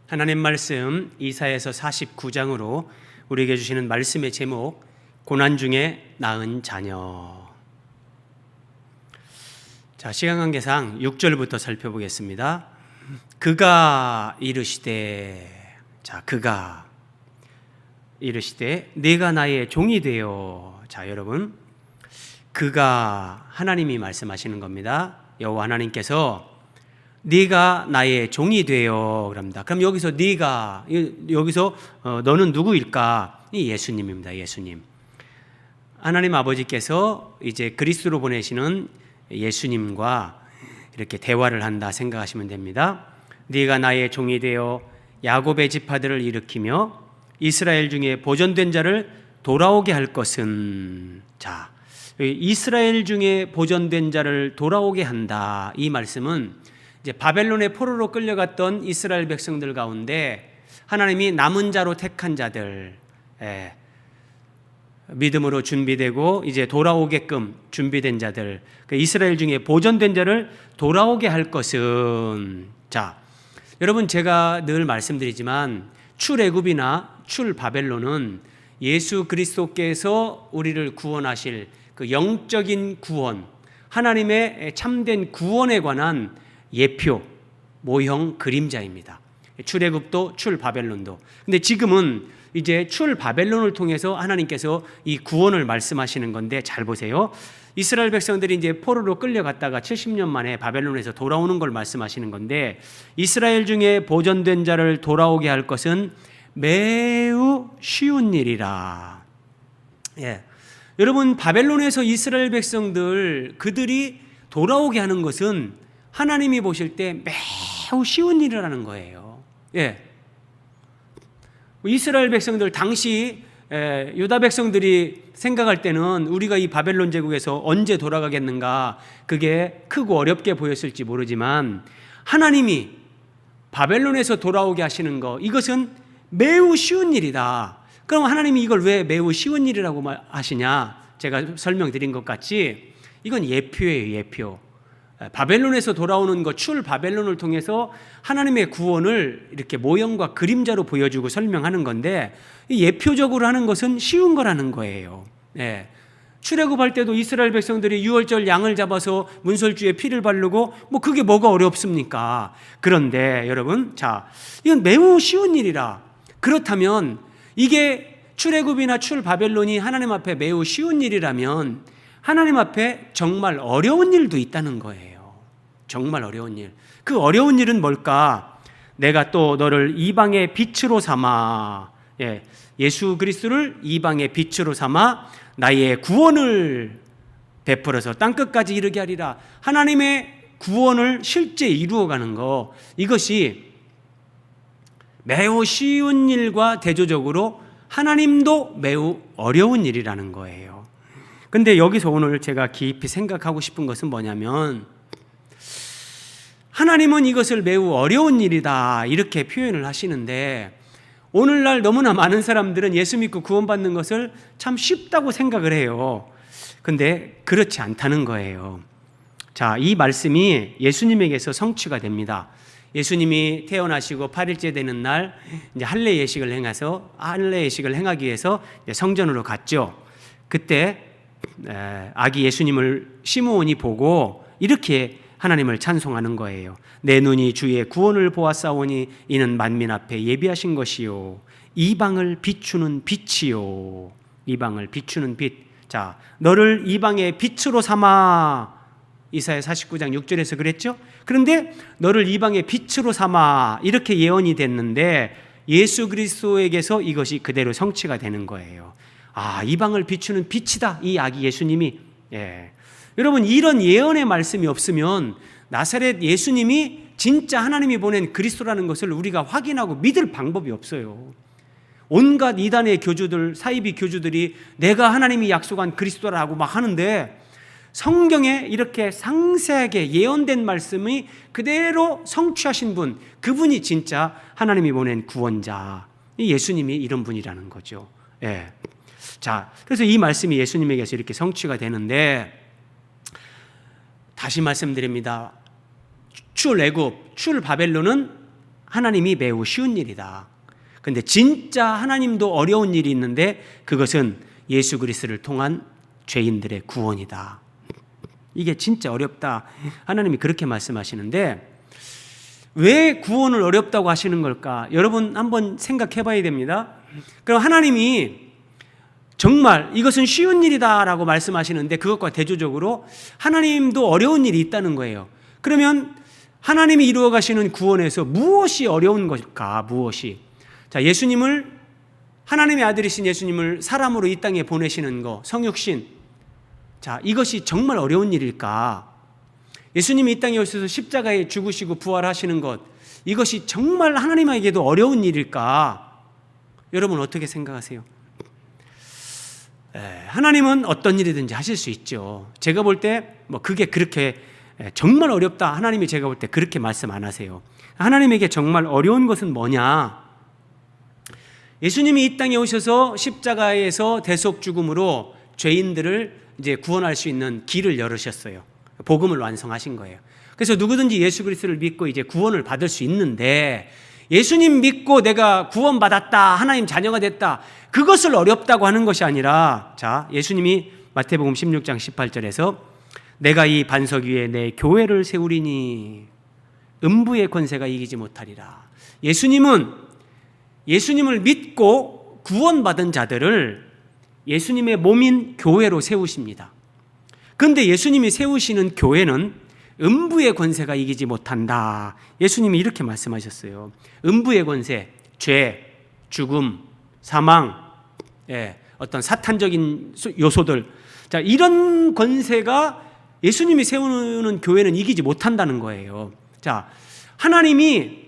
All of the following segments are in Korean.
하나님 말씀 이사야서 49장으로 우리에게 주시는 말씀의 제목, 고난 중에 낳은 자녀. 자, 시간 관계상 6절부터 살펴보겠습니다. 그가 이르시되, 그가 이르시되 네가 나의 종이 되어. 자, 여러분, 그가 하나님이 말씀하시는 겁니다. 여호와 하나님께서 네가 나의 종이 되어 그럽니다. 그럼 여기서 네가, 여기서 너는 누구일까? 이 예수님입니다. 예수님. 하나님 아버지께서 이제 그리스도로 보내시는 예수님과 이렇게 대화를 한다 생각하시면 됩니다. 네가 나의 종이 되어 야곱의 지파들을 일으키며 이스라엘 중에 보존된 자를 돌아오게 할 것은. 자, 이스라엘 중에 보존된 자를 돌아오게 한다. 이 말씀은 이제 바벨론의 포로로 끌려갔던 이스라엘 백성들 가운데 하나님이 남은 자로 택한 자들, 믿음으로 준비되고 이제 돌아오게끔 준비된 자들, 이스라엘 중에 보존된 자를 돌아오게 할 것은. 자, 여러분, 제가 늘 말씀드리지만 출애굽이나 출바벨론은 예수 그리스도께서 우리를 구원하실 그 영적인 구원, 하나님의 참된 구원에 관한 예표, 모형, 그림자입니다. 출애굽도 출바벨론도. 근데 지금은 이제 출바벨론을 통해서 하나님께서 이 구원을 말씀하시는 건데, 잘 보세요. 이스라엘 백성들이 이제 포로로 끌려갔다가 70년 만에 바벨론에서 돌아오는 걸 말씀하시는 건데, 이스라엘 중에 보존된 자를 돌아오게 할 것은 매우 쉬운 일이라. 여러분, 바벨론에서 이스라엘 백성들, 그들이 돌아오게 하는 것은 하나님이 보실 때 매우 쉬운 일이라는 거예요. 이스라엘 백성들, 당시 유다 백성들이 생각할 때는 우리가 이 바벨론 제국에서 언제 돌아가겠는가, 그게 크고 어렵게 보였을지 모르지만 하나님이 바벨론에서 돌아오게 하시는 거, 이것은 매우 쉬운 일이다. 그럼 하나님이 이걸 왜 매우 쉬운 일이라고 하시냐? 제가 설명드린 것 같이 이건 예표예요. 예표. 바벨론에서 돌아오는 것, 출 바벨론을 통해서 하나님의 구원을 이렇게 모형과 그림자로 보여주고 설명하는 건데, 예표적으로 하는 것은 쉬운 거라는 거예요. 출애굽할 때도 이스라엘 백성들이 유월절 양을 잡아서 문설주에 피를 바르고 그게 뭐가 어렵습니까? 그런데 여러분, 자, 이건 매우 쉬운 일이라. 그렇다면 이게 출애굽이나 출 바벨론이 하나님 앞에 매우 쉬운 일이라면 하나님 앞에 정말 어려운 일도 있다는 거예요. 정말 어려운 일. 그 어려운 일은 뭘까? 내가 또 너를 이방의 빛으로 삼아, 예수 그리스도를 이방의 빛으로 삼아 나의 구원을 베풀어서 땅끝까지 이르게 하리라. 하나님의 구원을 실제 이루어가는 거, 이것이 매우 쉬운 일과 대조적으로 하나님도 매우 어려운 일이라는 거예요. 근데 여기서 오늘 제가 깊이 생각하고 싶은 것은 뭐냐면, 하나님은 이것을 매우 어려운 일이다 이렇게 표현을 하시는데, 오늘날 너무나 많은 사람들은 예수 믿고 구원받는 것을 참 쉽다고 생각을 해요. 근데 그렇지 않다는 거예요. 자, 이 말씀이 예수님에게서 성취가 됩니다. 예수님이 태어나시고 8일째 되는 날 이제 할례 예식을 행하기 위해서 성전으로 갔죠. 그때 아기 예수님을 시므온이 보고 이렇게 하나님을 찬송하는 거예요. 내 눈이 주의 구원을 보았사오니 이는 만민 앞에 예비하신 것이요 이방을 비추는 빛이요. 이방을 비추는 빛. 자, 너를 이방의 빛으로 삼아. 이사야 49장 6절에서 그랬죠. 그런데 너를 이방의 빛으로 삼아, 이렇게 예언이 됐는데 예수 그리스도에게서 이것이 그대로 성취가 되는 거예요. 이방을 비추는 빛이다, 이 아기 예수님이. 여러분, 이런 예언의 말씀이 없으면 나사렛 예수님이 진짜 하나님이 보낸 그리스도라는 것을 우리가 확인하고 믿을 방법이 없어요. 온갖 이단의 교주들, 사이비 교주들이 내가 하나님이 약속한 그리스도라고 막 하는데, 성경에 이렇게 상세하게 예언된 말씀이 그대로 성취하신 분, 그분이 진짜 하나님이 보낸 구원자, 이 예수님이 이런 분이라는 거죠. 자, 그래서 이 말씀이 예수님에게서 이렇게 성취가 되는데, 다시 말씀드립니다. 출애굽, 출바벨론은 하나님이 매우 쉬운 일이다. 근데 진짜 하나님도 어려운 일이 있는데 그것은 예수 그리스도를 통한 죄인들의 구원이다. 이게 진짜 어렵다. 하나님이 그렇게 말씀하시는데 왜 구원을 어렵다고 하시는 걸까? 여러분 한번 생각해 봐야 됩니다. 그럼 하나님이 정말 이것은 쉬운 일이다라고 말씀하시는데 그것과 대조적으로 하나님도 어려운 일이 있다는 거예요. 그러면 하나님이 이루어 가시는 구원에서 무엇이 어려운 것일까? 무엇이? 자, 예수님을, 하나님의 아들이신 예수님을 사람으로 이 땅에 보내시는 거, 성육신. 자, 이것이 정말 어려운 일일까? 예수님이 이 땅에 오셔서 십자가에 죽으시고 부활하시는 것, 이것이 정말 하나님에게도 어려운 일일까? 여러분 어떻게 생각하세요? 하나님은 어떤 일이든지 하실 수 있죠. 제가 볼 때 그게 그렇게 정말 어렵다. 하나님이 제가 볼 때 그렇게 말씀 안 하세요. 하나님에게 정말 어려운 것은 뭐냐? 예수님이 이 땅에 오셔서 십자가에서 대속 죽음으로 죄인들을 이제 구원할 수 있는 길을 열으셨어요. 복음을 완성하신 거예요. 그래서 누구든지 예수 그리스도를 믿고 이제 구원을 받을 수 있는데 예수님 믿고 내가 구원받았다, 하나님 자녀가 됐다, 그것을 어렵다고 하는 것이 아니라, 자, 예수님이 마태복음 16장 18절에서 내가 이 반석 위에 내 교회를 세우리니 음부의 권세가 이기지 못하리라. 예수님을 믿고 구원받은 자들을 예수님의 몸인 교회로 세우십니다. 그런데 예수님이 세우시는 교회는 음부의 권세가 이기지 못한다. 예수님이 이렇게 말씀하셨어요. 음부의 권세, 죄, 죽음, 사망, 어떤 사탄적인 요소들, 자, 이런 권세가 예수님이 세우는 교회는 이기지 못한다는 거예요. 자, 하나님이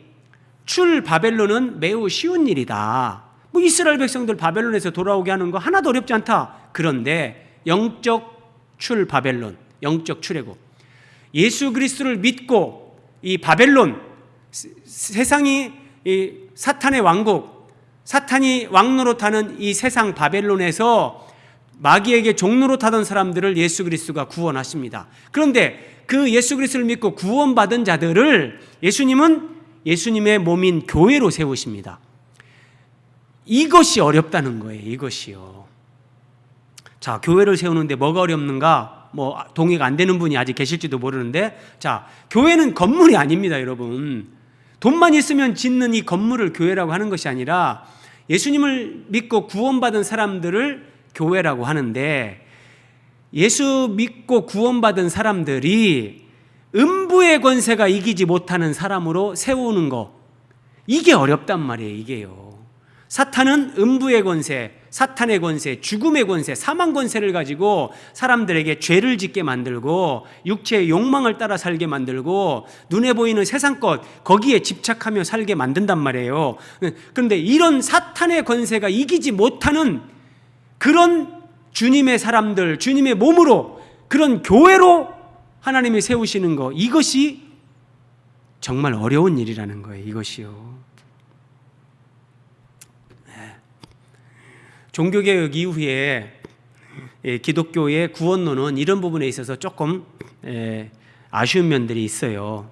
출 바벨론은 매우 쉬운 일이다. 이스라엘 백성들 바벨론에서 돌아오게 하는 거 하나도 어렵지 않다. 그런데 영적 출 바벨론, 영적 출애굽, 예수 그리스도를 믿고 이 바벨론, 세상이 이 사탄의 왕국, 사탄이 왕노릇하는 이 세상 바벨론에서 마귀에게 종노릇하던 사람들을 예수 그리스도가 구원하십니다. 그런데 그 예수 그리스도를 믿고 구원받은 자들을 예수님은 예수님의 몸인 교회로 세우십니다. 이것이 어렵다는 거예요. 이것이요. 자, 교회를 세우는데 뭐가 어렵는가? 동의가 안 되는 분이 아직 계실지도 모르는데, 자, 교회는 건물이 아닙니다, 여러분. 돈만 있으면 짓는 이 건물을 교회라고 하는 것이 아니라 예수님을 믿고 구원받은 사람들을 교회라고 하는데, 예수 믿고 구원받은 사람들이 음부의 권세가 이기지 못하는 사람으로 세우는 거, 이게 어렵단 말이에요. 이게요. 사탄은 음부의 권세, 사탄의 권세, 죽음의 권세, 사망 권세를 가지고 사람들에게 죄를 짓게 만들고 육체의 욕망을 따라 살게 만들고 눈에 보이는 세상 것, 거기에 집착하며 살게 만든단 말이에요. 그런데 이런 사탄의 권세가 이기지 못하는 그런 주님의 사람들, 주님의 몸으로, 그런 교회로 하나님이 세우시는 거, 이것이 정말 어려운 일이라는 거예요. 이것이요. 종교개혁 이후에 기독교의 구원론은 이런 부분에 있어서 조금 아쉬운 면들이 있어요.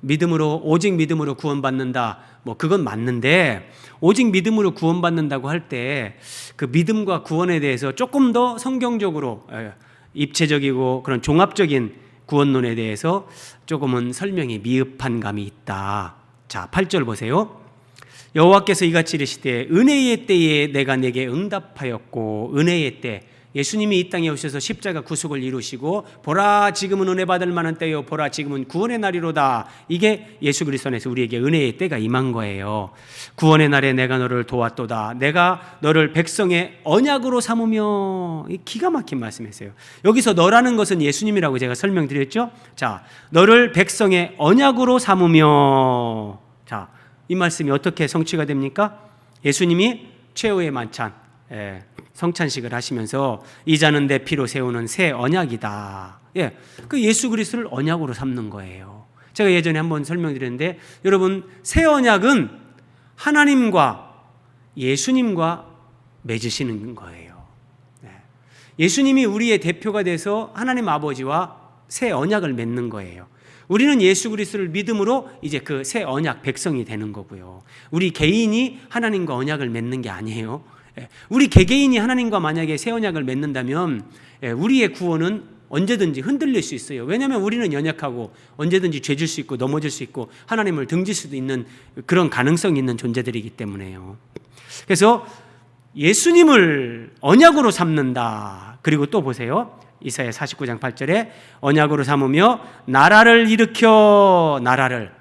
믿음으로, 오직 믿음으로 구원받는다, 그건 맞는데, 오직 믿음으로 구원받는다고 할 때 그 믿음과 구원에 대해서 조금 더 성경적으로 입체적이고 그런 종합적인 구원론에 대해서 조금은 설명이 미흡한 감이 있다. 자, 8절 보세요. 여호와께서 이같이 이르시되 은혜의 때에 내가 내게 응답하였고, 은혜의 때, 예수님이 이 땅에 오셔서 십자가 구속을 이루시고, 보라 지금은 은혜 받을 만한 때요, 보라 지금은 구원의 날이로다. 이게 예수 그리스도 안에서 우리에게 은혜의 때가 임한 거예요. 구원의 날에 내가 너를 도왔도다. 내가 너를 백성의 언약으로 삼으며. 기가 막힌 말씀이었어요. 여기서 너라는 것은 예수님이라고 제가 설명드렸죠. 자, 너를 백성의 언약으로 삼으며. 자, 이 말씀이 어떻게 성취가 됩니까? 예수님이 최후의 만찬, 성찬식을 하시면서 이 자는 내 피로 세우는 새 언약이다. 그 예수 그리스도를 언약으로 삼는 거예요. 제가 예전에 한번 설명드렸는데, 여러분, 새 언약은 하나님과 예수님과 맺으시는 거예요. 예수님이 우리의 대표가 돼서 하나님 아버지와 새 언약을 맺는 거예요. 우리는 예수 그리스도를 믿음으로 이제 그 새 언약 백성이 되는 거고요. 우리 개인이 하나님과 언약을 맺는 게 아니에요. 우리 개개인이 하나님과 만약에 새 언약을 맺는다면 우리의 구원은 언제든지 흔들릴 수 있어요. 왜냐하면 우리는 연약하고 언제든지 죄질 수 있고 넘어질 수 있고 하나님을 등질 수도 있는 그런 가능성이 있는 존재들이기 때문에요. 그래서 예수님을 언약으로 삼는다. 그리고 또 보세요. 이사야 49장 8절에 언약으로 삼으며 나라를 일으켜 나라를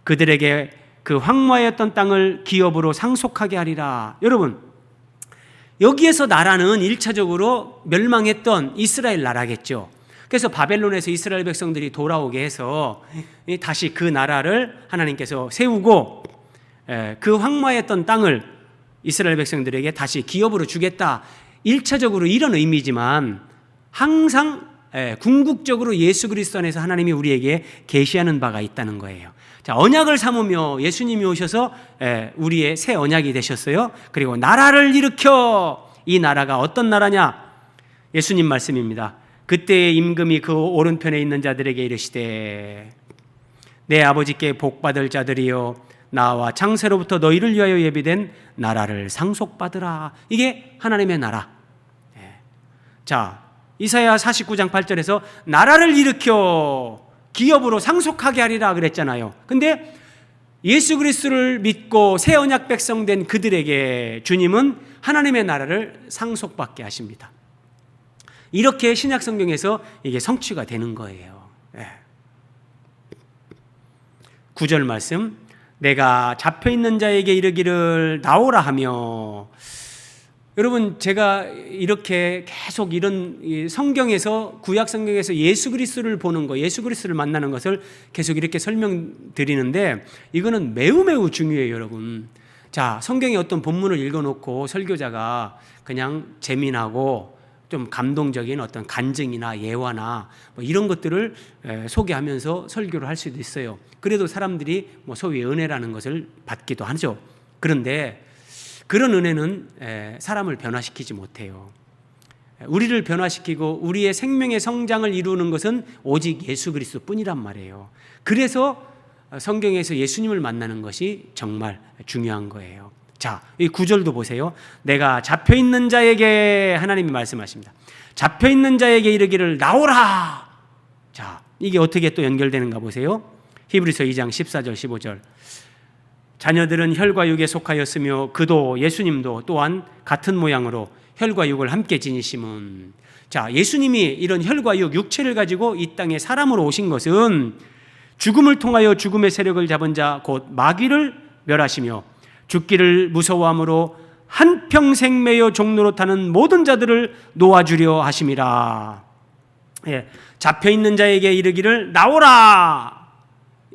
그들에게 그 황무하였던 땅을 기업으로 상속하게 하리라. 여러분, 여기에서 나라는 1차적으로 멸망했던 이스라엘 나라겠죠. 그래서 바벨론에서 이스라엘 백성들이 돌아오게 해서 다시 그 나라를 하나님께서 세우고 그 황무하였던 땅을 이스라엘 백성들에게 다시 기업으로 주겠다. 1차적으로 이런 의미지만 항상 궁극적으로 예수 그리스도 안에서 하나님이 우리에게 계시하는 바가 있다는 거예요. 자, 언약을 삼으며 예수님이 오셔서 우리의 새 언약이 되셨어요. 그리고 나라를 일으켜, 이 나라가 어떤 나라냐? 예수님 말씀입니다. 그때의 임금이 그 오른편에 있는 자들에게 이르시되 내 아버지께 복받을 자들이여 나와 창세로부터 너희를 위하여 예비된 나라를 상속받으라. 이게 하나님의 나라. 자, 이사야 49장 8절에서 나라를 일으켜 기업으로 상속하게 하리라 그랬잖아요. 근데 예수 그리스도를 믿고 새 언약 백성 된 그들에게 주님은 하나님의 나라를 상속받게 하십니다. 이렇게 신약 성경에서 이게 성취가 되는 거예요. 9절 말씀, 내가 잡혀있는 자에게 이르기를 나오라 하며. 여러분, 제가 이렇게 계속 이런 성경에서, 구약 성경에서 예수 그리스도를 보는 거, 예수 그리스도를 만나는 것을 계속 이렇게 설명드리는데 이거는 매우 중요해요, 여러분. 자, 성경의 어떤 본문을 읽어놓고 설교자가 그냥 재미나고 좀 감동적인 어떤 간증이나 예화나 뭐 이런 것들을 소개하면서 설교를 할 수도 있어요. 그래도 사람들이 뭐 소위 은혜라는 것을 받기도 하죠. 그런데 그런 은혜는 사람을 변화시키지 못해요. 우리를 변화시키고 우리의 생명의 성장을 이루는 것은 오직 예수 그리스도뿐이란 말이에요. 그래서 성경에서 예수님을 만나는 것이 정말 중요한 거예요. 자, 이 9절도 보세요. 내가 잡혀있는 자에게, 하나님이 말씀하십니다. 잡혀있는 자에게 이르기를 나오라. 자, 이게 어떻게 또 연결되는가 보세요. 히브리서 2장 14절 15절. 자녀들은 혈과 육에 속하였으며 그도 예수님도 또한 같은 모양으로 혈과 육을 함께 지니심은. 자, 예수님이 이런 혈과 육, 육체를 가지고 이 땅에 사람으로 오신 것은 죽음을 통하여 죽음의 세력을 잡은 자 곧 마귀를 멸하시며 죽기를 무서워함으로 한평생 매여 종로로 타는 모든 자들을 놓아주려 하심이라. 잡혀있는 자에게 이르기를 나오라.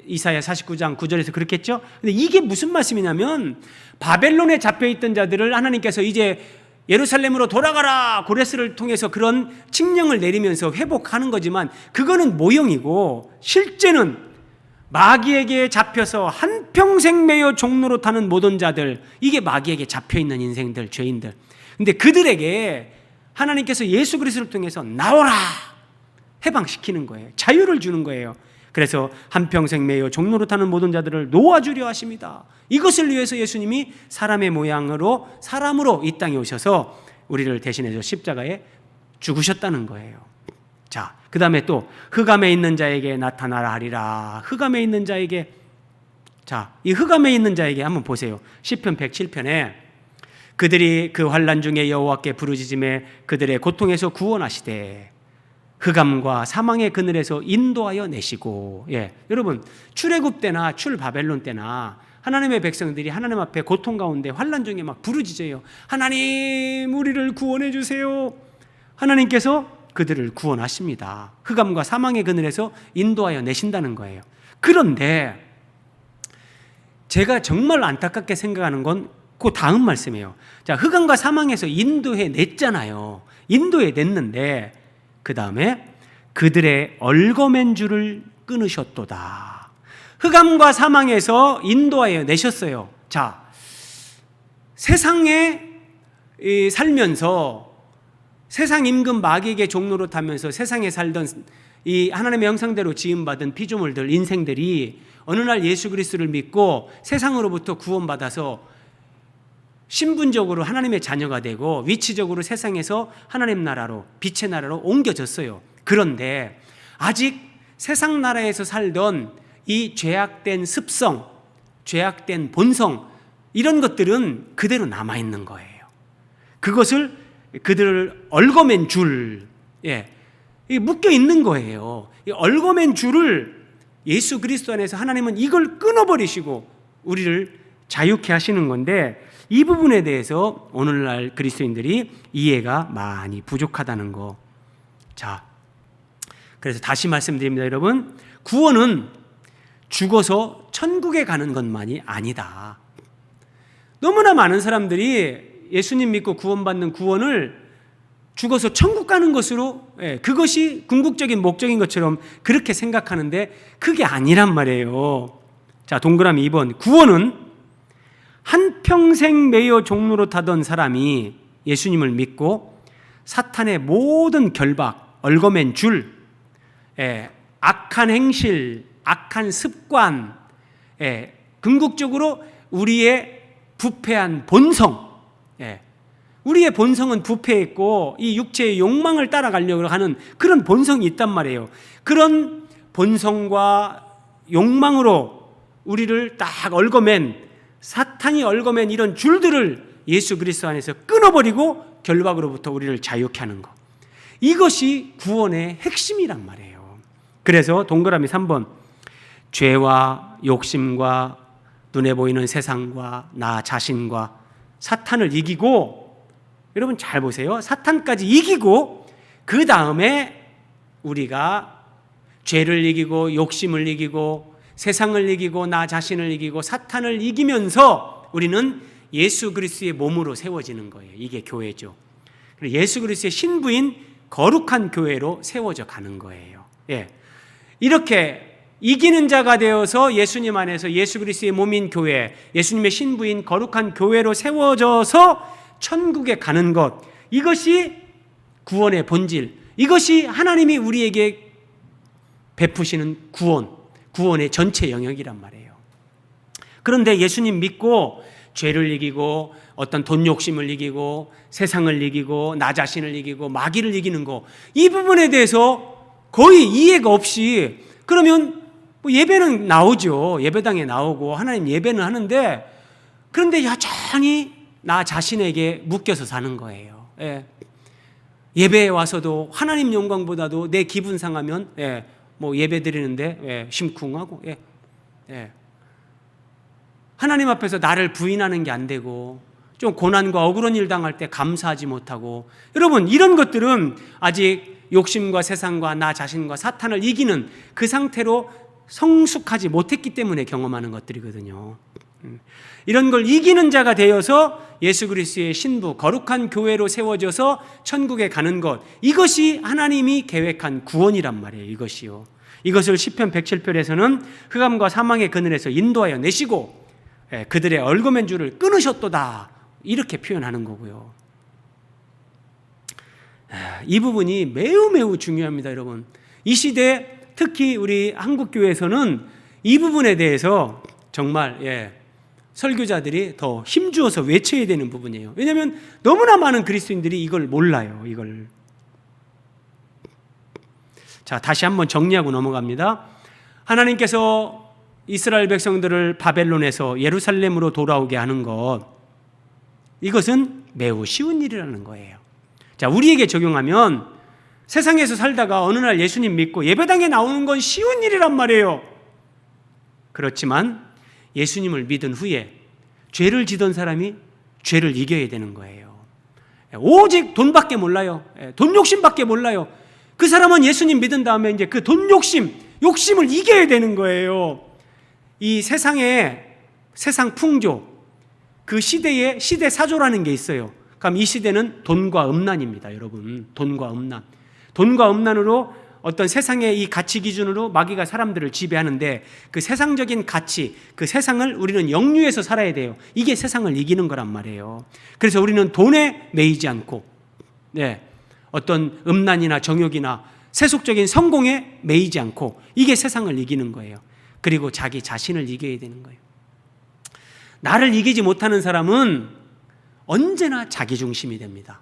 이사야 49장 9절에서 그렇게 했죠. 근데 이게 무슨 말씀이냐면 바벨론에 잡혀있던 자들을 하나님께서 이제 예루살렘으로 돌아가라 고레스를 통해서 그런 칙령을 내리면서 회복하는 거지만 그거는 모형이고 실제는 마귀에게 잡혀서 한평생 매여 종로로 타는 모든 자들, 이게 마귀에게 잡혀있는 인생들, 죄인들. 근데 그들에게 하나님께서 예수 그리스도를 통해서 나오라 해방시키는 거예요. 자유를 주는 거예요. 그래서 한평생 매여 종로로 타는 모든 자들을 놓아주려 하십니다. 이것을 위해서 예수님이 사람의 모양으로 사람으로 이 땅에 오셔서 우리를 대신해서 십자가에 죽으셨다는 거예요. 자, 그 다음에 또 흑암에 있는 자에게 나타나라 하리라. 흑암에 있는 자에게, 자, 이 흑암에 있는 자에게 한번 보세요. 시편 107편에 그들이 그 환난 중에 여호와께 부르짖음에 그들의 고통에서 구원하시되 흑암과 사망의 그늘에서 인도하여 내시고. 여러분, 출애굽 때나 출바벨론 때나 하나님의 백성들이 하나님 앞에 고통 가운데 환난 중에 막 부르짖어요. 하나님, 우리를 구원해 주세요. 하나님께서 그들을 구원하십니다. 흑암과 사망의 그늘에서 인도하여 내신다는 거예요. 그런데 제가 정말 안타깝게 생각하는 건 그 다음 말씀이에요. 자, 흑암과 사망에서 인도해 냈잖아요. 인도해 냈는데 그 다음에 그들의 얼거맨 줄을 끊으셨도다. 흑암과 사망에서 인도하여 내셨어요. 자, 세상에 살면서 세상 임금 마귀에게 종로로 타면서 세상에 살던 이 하나님의 형상대로 지음받은 피조물들, 인생들이 어느 날 예수 그리스도를 믿고 세상으로부터 구원받아서 신분적으로 하나님의 자녀가 되고 위치적으로 세상에서 하나님 나라로, 빛의 나라로 옮겨졌어요. 그런데 아직 세상 나라에서 살던 이 죄악된 습성, 죄악된 본성, 이런 것들은 그대로 남아있는 거예요. 그것을 그들을 얽어맨 줄, 묶여 있는 거예요. 이 얽어맨 줄을 예수 그리스도 안에서 하나님은 이걸 끊어버리시고 우리를 자유케 하시는 건데, 이 부분에 대해서 오늘날 그리스도인들이 이해가 많이 부족하다는 거. 자, 그래서 다시 말씀드립니다, 여러분. 구원은 죽어서 천국에 가는 것만이 아니다. 너무나 많은 사람들이 예수님 믿고 구원받는 구원을 죽어서 천국 가는 것으로, 그것이 궁극적인 목적인 것처럼 그렇게 생각하는데 그게 아니란 말이에요. 자, 동그라미 2번. 구원은 한평생 매여 종로로 타던 사람이 예수님을 믿고 사탄의 모든 결박, 얽어맨 줄, 악한 행실, 악한 습관, 궁극적으로 우리의 부패한 본성, 우리의 본성은 부패했고 이 육체의 욕망을 따라가려고 하는 그런 본성이 있단 말이에요. 그런 본성과 욕망으로 우리를 딱 얽어맨, 사탄이 얽어맨 이런 줄들을 예수 그리스도 안에서 끊어버리고 결박으로부터 우리를 자유케 하는 것, 이것이 구원의 핵심이란 말이에요. 그래서 동그라미 3번. 죄와 욕심과 눈에 보이는 세상과 나 자신과 사탄을 이기고, 여러분 잘 보세요. 사탄까지 이기고 그 다음에 우리가 죄를 이기고 욕심을 이기고 세상을 이기고 나 자신을 이기고 사탄을 이기면서 우리는 예수 그리스도의 몸으로 세워지는 거예요. 이게 교회죠. 예수 그리스도의 신부인 거룩한 교회로 세워져 가는 거예요. 이렇게 이기는 자가 되어서 예수님 안에서 예수 그리스도의 몸인 교회, 예수님의 신부인 거룩한 교회로 세워져서 천국에 가는 것, 이것이 구원의 본질, 이것이 하나님이 우리에게 베푸시는 구원의 전체 영역이란 말이에요. 그런데 예수님 믿고 죄를 이기고 어떤 돈 욕심을 이기고 세상을 이기고 나 자신을 이기고 마귀를 이기는 거, 이 부분에 대해서 거의 이해가 없이, 그러면 뭐 예배는 나오죠. 예배당에 나오고 하나님 예배는 하는데, 그런데 여전히 나 자신에게 묶여서 사는 거예요. 예배에 와서도 하나님 영광보다도 내 기분 상하면 뭐 예배 드리는데 심쿵하고, 하나님 앞에서 나를 부인하는 게 안 되고 좀 고난과 억울한 일 당할 때 감사하지 못하고, 여러분 이런 것들은 아직 욕심과 세상과 나 자신과 사탄을 이기는 그 상태로 성숙하지 못했기 때문에 경험하는 것들이거든요. 이런 걸 이기는 자가 되어서 예수 그리스도의 신부 거룩한 교회로 세워져서 천국에 가는 것, 이것이 하나님이 계획한 구원이란 말이에요. 이것이요. 이것을 시편 107편에서는 흑암과 사망의 그늘에서 인도하여 내시고 그들의 얽어맨 줄을 끊으셨도다, 이렇게 표현하는 거고요. 이 부분이 매우 중요합니다, 여러분. 이 시대 특히 우리 한국교회에서는 이 부분에 대해서 정말 설교자들이 더 힘주어서 외쳐야 되는 부분이에요. 왜냐하면 너무나 많은 그리스도인들이 이걸 몰라요. 이걸. 자, 다시 한번 정리하고 넘어갑니다. 하나님께서 이스라엘 백성들을 바벨론에서 예루살렘으로 돌아오게 하는 것, 이것은 매우 쉬운 일이라는 거예요. 자, 우리에게 적용하면 세상에서 살다가 어느 날 예수님 믿고 예배당에 나오는 건 쉬운 일이란 말이에요. 그렇지만 예수님을 믿은 후에 죄를 지던 사람이 죄를 이겨야 되는 거예요. 오직 돈밖에 몰라요. 돈 욕심밖에 몰라요. 그 사람은 예수님 믿은 다음에 이제 그 돈 욕심을 이겨야 되는 거예요. 이 세상 풍조, 그 시대 사조라는 게 있어요. 그럼 이 시대는 돈과 음란입니다, 여러분. 돈과 음란으로 어떤 세상의 이 가치 기준으로 마귀가 사람들을 지배하는데, 그 세상적인 가치, 그 세상을 우리는 영유해서 살아야 돼요. 이게 세상을 이기는 거란 말이에요. 그래서 우리는 돈에 매이지 않고 어떤 음란이나 정욕이나 세속적인 성공에 매이지 않고, 이게 세상을 이기는 거예요. 그리고 자기 자신을 이겨야 되는 거예요. 나를 이기지 못하는 사람은 언제나 자기중심이 됩니다.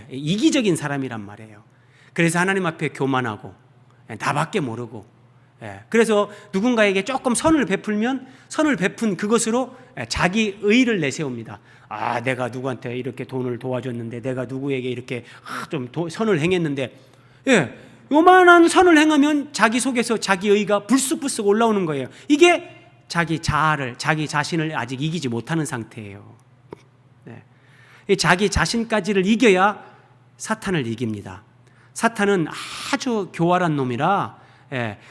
이기적인 사람이란 말이에요. 그래서 하나님 앞에 교만하고 나밖에 모르고, 그래서 누군가에게 조금 선을 베풀면 선을 베푼 그것으로 자기 의를 내세웁니다. 아, 내가 누구한테 이렇게 돈을 도와줬는데, 내가 누구에게 이렇게 좀 선을 행했는데, 요만한 선을 행하면 자기 속에서 자기 의가 불쑥불쑥 올라오는 거예요. 이게 자기 자아를, 자기 자신을 아직 이기지 못하는 상태예요. 자기 자신까지를 이겨야 사탄을 이깁니다. 사탄은 아주 교활한 놈이라,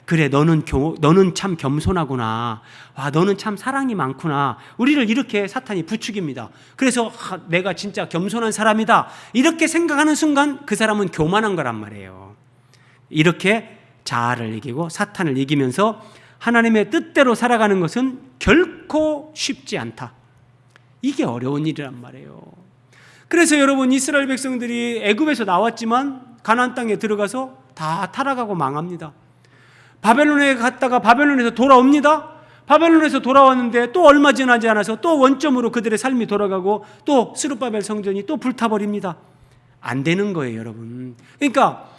그래, 너는 참 겸손하구나. 와, 너는 참 사랑이 많구나. 우리를 이렇게 사탄이 부추깁니다. 그래서 내가 진짜 겸손한 사람이다, 이렇게 생각하는 순간 그 사람은 교만한 거란 말이에요. 이렇게 자아를 이기고 사탄을 이기면서 하나님의 뜻대로 살아가는 것은 결코 쉽지 않다. 이게 어려운 일이란 말이에요. 그래서 여러분, 이스라엘 백성들이 애굽에서 나왔지만 가나안 땅에 들어가서 다 타락하고 망합니다. 바벨론에 갔다가 바벨론에서 돌아옵니다. 바벨론에서 돌아왔는데 또 얼마 지나지 않아서 또 원점으로 그들의 삶이 돌아가고 또 스룹바벨 성전이 또 불타버립니다. 안 되는 거예요, 여러분. 그러니까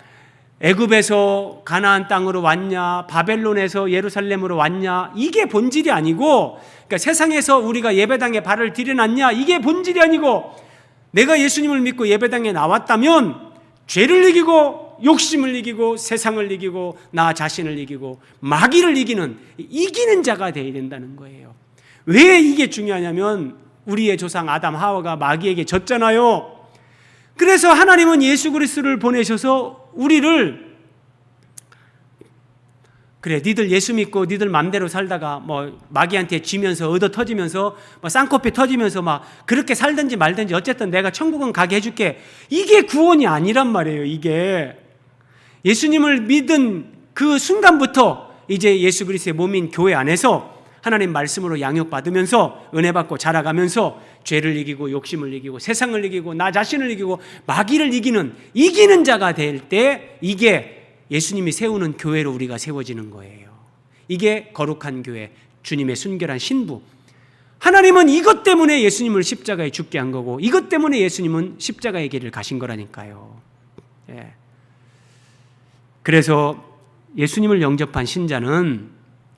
애굽에서 가나안 땅으로 왔냐, 바벨론에서 예루살렘으로 왔냐, 이게 본질이 아니고, 그러니까 세상에서 우리가 예배당에 발을 들여놨냐, 이게 본질이 아니고, 내가 예수님을 믿고 예배당에 나왔다면 죄를 이기고 욕심을 이기고 세상을 이기고 나 자신을 이기고 마귀를 이기는 자가 되어야 된다는 거예요. 왜 이게 중요하냐면 우리의 조상 아담 하와가 마귀에게 졌잖아요. 그래서 하나님은 예수 그리스도를 보내셔서 우리를, 그래, 니들 예수 믿고 니들 맘대로 살다가 뭐 마귀한테 쥐면서 얻어 터지면서 뭐 쌍코피 터지면서 막 그렇게 살든지 말든지 어쨌든 내가 천국은 가게 해줄게, 이게 구원이 아니란 말이에요. 이게 예수님을 믿은 그 순간부터 이제 예수 그리스도의 몸인 교회 안에서 하나님 말씀으로 양육받으면서 은혜 받고 자라가면서 죄를 이기고 욕심을 이기고 세상을 이기고 나 자신을 이기고 마귀를 이기는 자가 될 때, 이게 예수님이 세우는 교회로 우리가 세워지는 거예요. 이게 거룩한 교회, 주님의 순결한 신부. 하나님은 이것 때문에 예수님을 십자가에 죽게 한 거고, 이것 때문에 예수님은 십자가의 길을 가신 거라니까요. 그래서 예수님을 영접한 신자는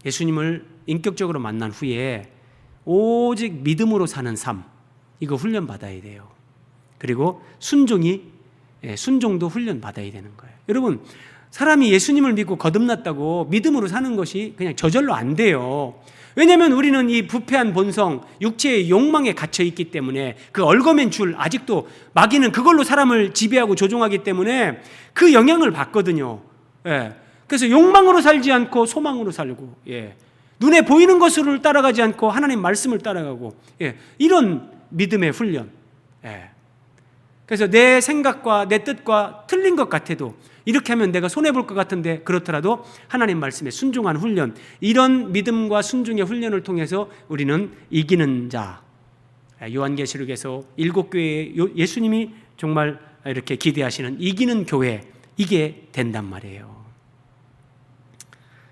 예수님을 인격적으로 만난 후에 오직 믿음으로 사는 삶, 이거 훈련받아야 돼요. 그리고 순종도 훈련받아야 되는 거예요. 여러분, 사람이 예수님을 믿고 거듭났다고 믿음으로 사는 것이 그냥 저절로 안 돼요. 왜냐하면 우리는 이 부패한 본성, 육체의 욕망에 갇혀 있기 때문에, 그 얽어맨 줄, 아직도 마귀는 그걸로 사람을 지배하고 조종하기 때문에 그 영향을 받거든요. 그래서 욕망으로 살지 않고 소망으로 살고, 눈에 보이는 것을 따라가지 않고 하나님 말씀을 따라가고, 이런 믿음의 훈련. 그래서 내 생각과 내 뜻과 틀린 것 같아도, 이렇게 하면 내가 손해볼 것 같은데 그렇더라도 하나님 말씀에 순종한 훈련, 이런 믿음과 순종의 훈련을 통해서 우리는 이기는 자, 요한계시록에서 7교회에 예수님이 정말 이렇게 기대하시는 이기는 교회, 이게 된단 말이에요.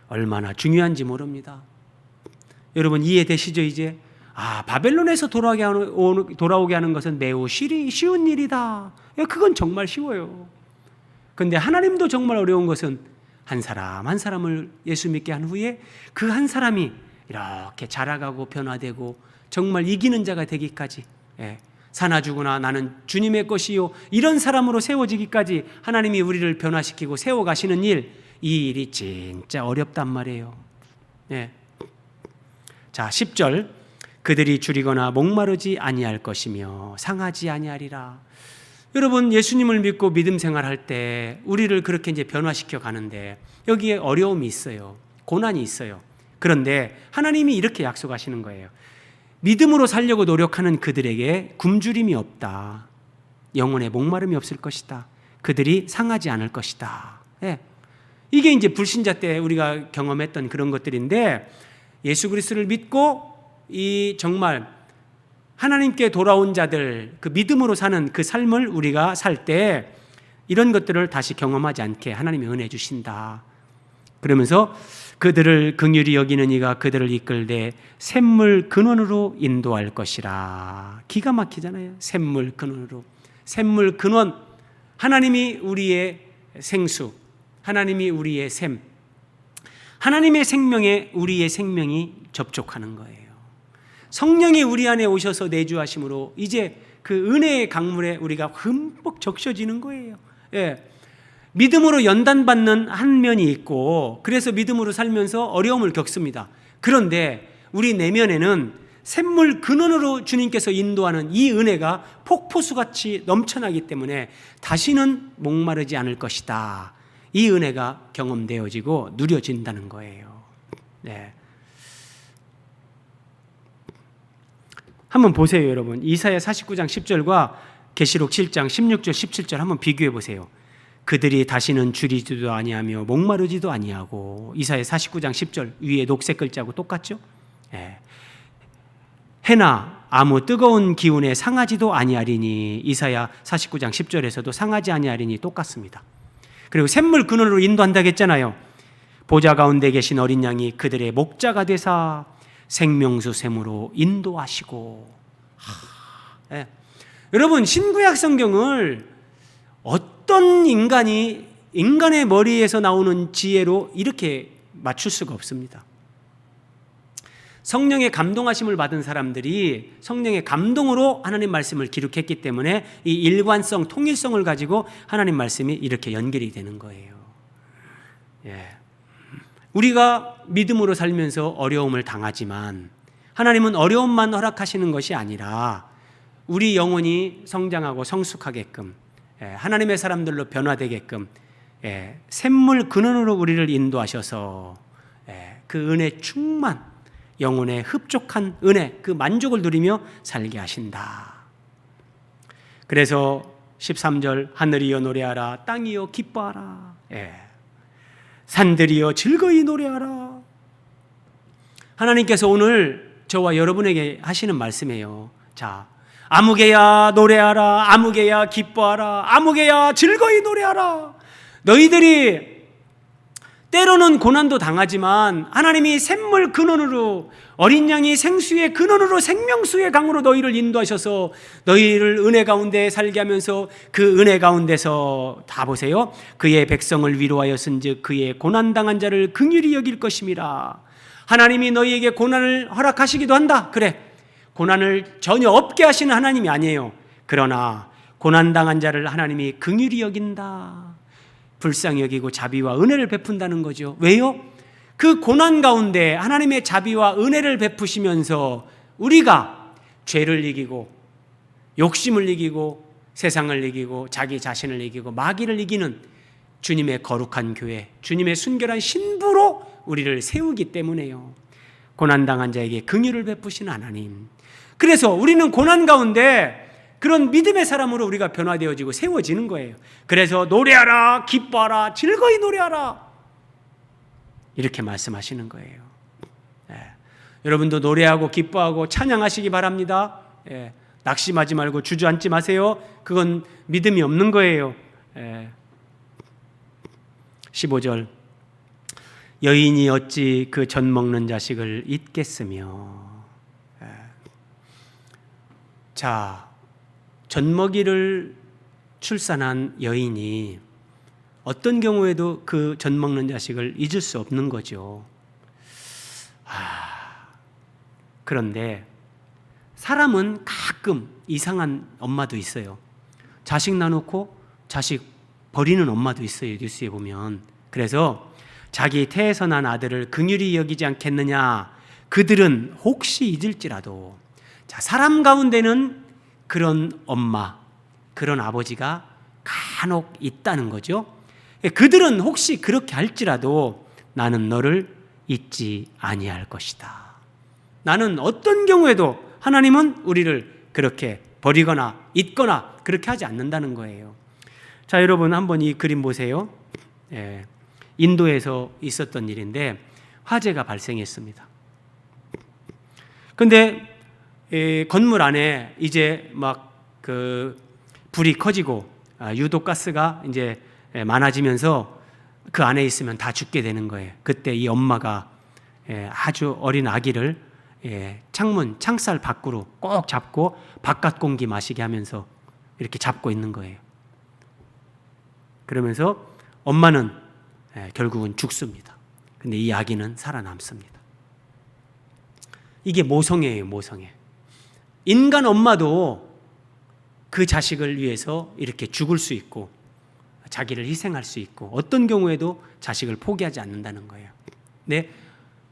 얼마나 중요한지 모릅니다. 여러분, 이해되시죠? 이제 바벨론에서 돌아오게 하는 것은 매우 쉬운 일이다. 그건 정말 쉬워요. 그런데 하나님도 정말 어려운 것은 한 사람 한 사람을 예수 믿게 한 후에 그 한 사람이 이렇게 자라가고 변화되고 정말 이기는 자가 되기까지, 사나 죽으나 나는 주님의 것이요, 이런 사람으로 세워지기까지 하나님이 우리를 변화시키고 세워가시는 일, 이 일이 진짜 어렵단 말이에요. 자, 10절, 그들이 줄이거나 목마르지 아니할 것이며 상하지 아니하리라. 여러분, 예수님을 믿고 믿음 생활할 때 우리를 그렇게 이제 변화시켜 가는데 여기에 어려움이 있어요. 고난이 있어요. 그런데 하나님이 이렇게 약속하시는 거예요. 믿음으로 살려고 노력하는 그들에게 굶주림이 없다. 영혼에 목마름이 없을 것이다. 그들이 상하지 않을 것이다. 이게 이제 불신자 때 우리가 경험했던 그런 것들인데, 예수 그리스도를 믿고 이 정말 하나님께 돌아온 자들, 그 믿음으로 사는 그 삶을 우리가 살 때 이런 것들을 다시 경험하지 않게 하나님이 은혜 주신다. 그러면서 그들을 긍휼히 여기는 이가 그들을 이끌되 샘물 근원으로 인도할 것이라. 기가 막히잖아요. 샘물 근원으로. 샘물 근원. 하나님이 우리의 생수, 하나님이 우리의 샘, 하나님의 생명에 우리의 생명이 접촉하는 거예요. 성령이 우리 안에 오셔서 내주하심으로 이제 그 은혜의 강물에 우리가 흠뻑 적셔지는 거예요. 예. 믿음으로 연단받는 한 면이 있고, 그래서 믿음으로 살면서 어려움을 겪습니다. 그런데 우리 내면에는 샘물 근원으로 주님께서 인도하는 이 은혜가 폭포수같이 넘쳐나기 때문에 다시는 목마르지 않을 것이다. 이 은혜가 경험되어지고 누려진다는 거예요. 네. 한번 보세요, 여러분. 이사야 49장 10절과 계시록 7장 16절 17절 한번 비교해 보세요. 그들이 다시는 줄이지도 아니하며 목마르지도 아니하고. 이사야 49장 10절 위에 녹색 글자하고 똑같죠? 네. 해나 아무 뜨거운 기운에 상하지도 아니하리니. 이사야 49장 10절에서도 상하지 아니하리니 똑같습니다. 그리고 샘물 근원으로 인도한다고 했잖아요. 보좌 가운데 계신 어린 양이 그들의 목자가 되사 생명수 샘으로 인도하시고. 네. 여러분, 신구약 성경을 어떤 인간의 머리에서 나오는 지혜로 이렇게 맞출 수가 없습니다. 성령의 감동하심을 받은 사람들이 성령의 감동으로 하나님 말씀을 기록했기 때문에 이 일관성, 통일성을 가지고 하나님 말씀이 이렇게 연결이 되는 거예요. 예. 우리가 믿음으로 살면서 어려움을 당하지만 하나님은 어려움만 허락하시는 것이 아니라 우리 영혼이 성장하고 성숙하게끔, 하나님의 사람들로 변화되게끔 샘물 근원으로 우리를 인도하셔서 그 은혜 충만, 영혼의 흡족한 은혜, 그 만족을 누리며 살게 하신다. 그래서 13절 하늘이여 노래하라, 땅이여 기뻐하라, 산들이여 즐거이 노래하라. 하나님께서 오늘 저와 여러분에게 하시는 말씀이에요. 자, 아무개야 노래하라, 아무개야 기뻐하라, 아무개야 즐거이 노래하라. 너희들이 때로는 고난도 당하지만 하나님이 샘물 근원으로, 어린 양이 생수의 근원으로, 생명수의 강으로 너희를 인도하셔서 너희를 은혜 가운데 살게 하면서 그 은혜 가운데서 다 보세요. 그의 백성을 위로하였은즉 그의 고난당한 자를 긍휼히 여길 것임이라. 하나님이 너희에게 고난을 허락하시기도 한다. 그래, 고난을 전혀 없게 하시는 하나님이 아니에요. 그러나 고난당한 자를 하나님이 긍휼히 여긴다. 불쌍히 여기고 자비와 은혜를 베푼다는 거죠. 왜요? 그 고난 가운데 하나님의 자비와 은혜를 베푸시면서 우리가 죄를 이기고 욕심을 이기고 세상을 이기고 자기 자신을 이기고 마귀를 이기는 주님의 거룩한 교회, 주님의 순결한 신부로 우리를 세우기 때문에요. 고난당한 자에게 긍휼을 베푸시는 하나님. 그래서 우리는 고난 가운데 그런 믿음의 사람으로 우리가 변화되어지고 세워지는 거예요. 그래서 노래하라, 기뻐하라, 즐거이 노래하라, 이렇게 말씀하시는 거예요. 여러분도 노래하고 기뻐하고 찬양하시기 바랍니다. 낙심하지 말고 주저앉지 마세요. 그건 믿음이 없는 거예요. 15절 여인이 어찌 그 젖 먹는 자식을 잊겠으며. 자, 젖먹이를 출산한 여인이 어떤 경우에도 그 젖 먹는 자식을 잊을 수 없는 거죠. 그런데 사람은 가끔 이상한 엄마도 있어요. 자식 나놓고 자식 버리는 엄마도 있어요, 뉴스에 보면. 그래서 자기 태에서 난 아들을 긍휼히 여기지 않겠느냐. 그들은 혹시 잊을지라도. 자, 사람 가운데는 그런 엄마, 그런 아버지가 간혹 있다는 거죠. 그들은 혹시 그렇게 할지라도 나는 너를 잊지 아니할 것이다. 나는 어떤 경우에도 하나님은 우리를 그렇게 버리거나 잊거나 그렇게 하지 않는다는 거예요. 자, 여러분 한번 이 그림 보세요. 인도에서 있었던 일인데 화재가 발생했습니다. 근데 건물 안에 이제 막 그 불이 커지고 유독 가스가 이제 많아지면서 그 안에 있으면 다 죽게 되는 거예요. 그때 이 엄마가 아주 어린 아기를 창살 밖으로 꼭 잡고 바깥 공기 마시게 하면서 이렇게 잡고 있는 거예요. 그러면서 엄마는 결국은 죽습니다. 근데 이 아기는 살아남습니다. 이게 모성애예요, 모성애. 인간 엄마도 그 자식을 위해서 이렇게 죽을 수 있고 자기를 희생할 수 있고 어떤 경우에도 자식을 포기하지 않는다는 거예요. 네,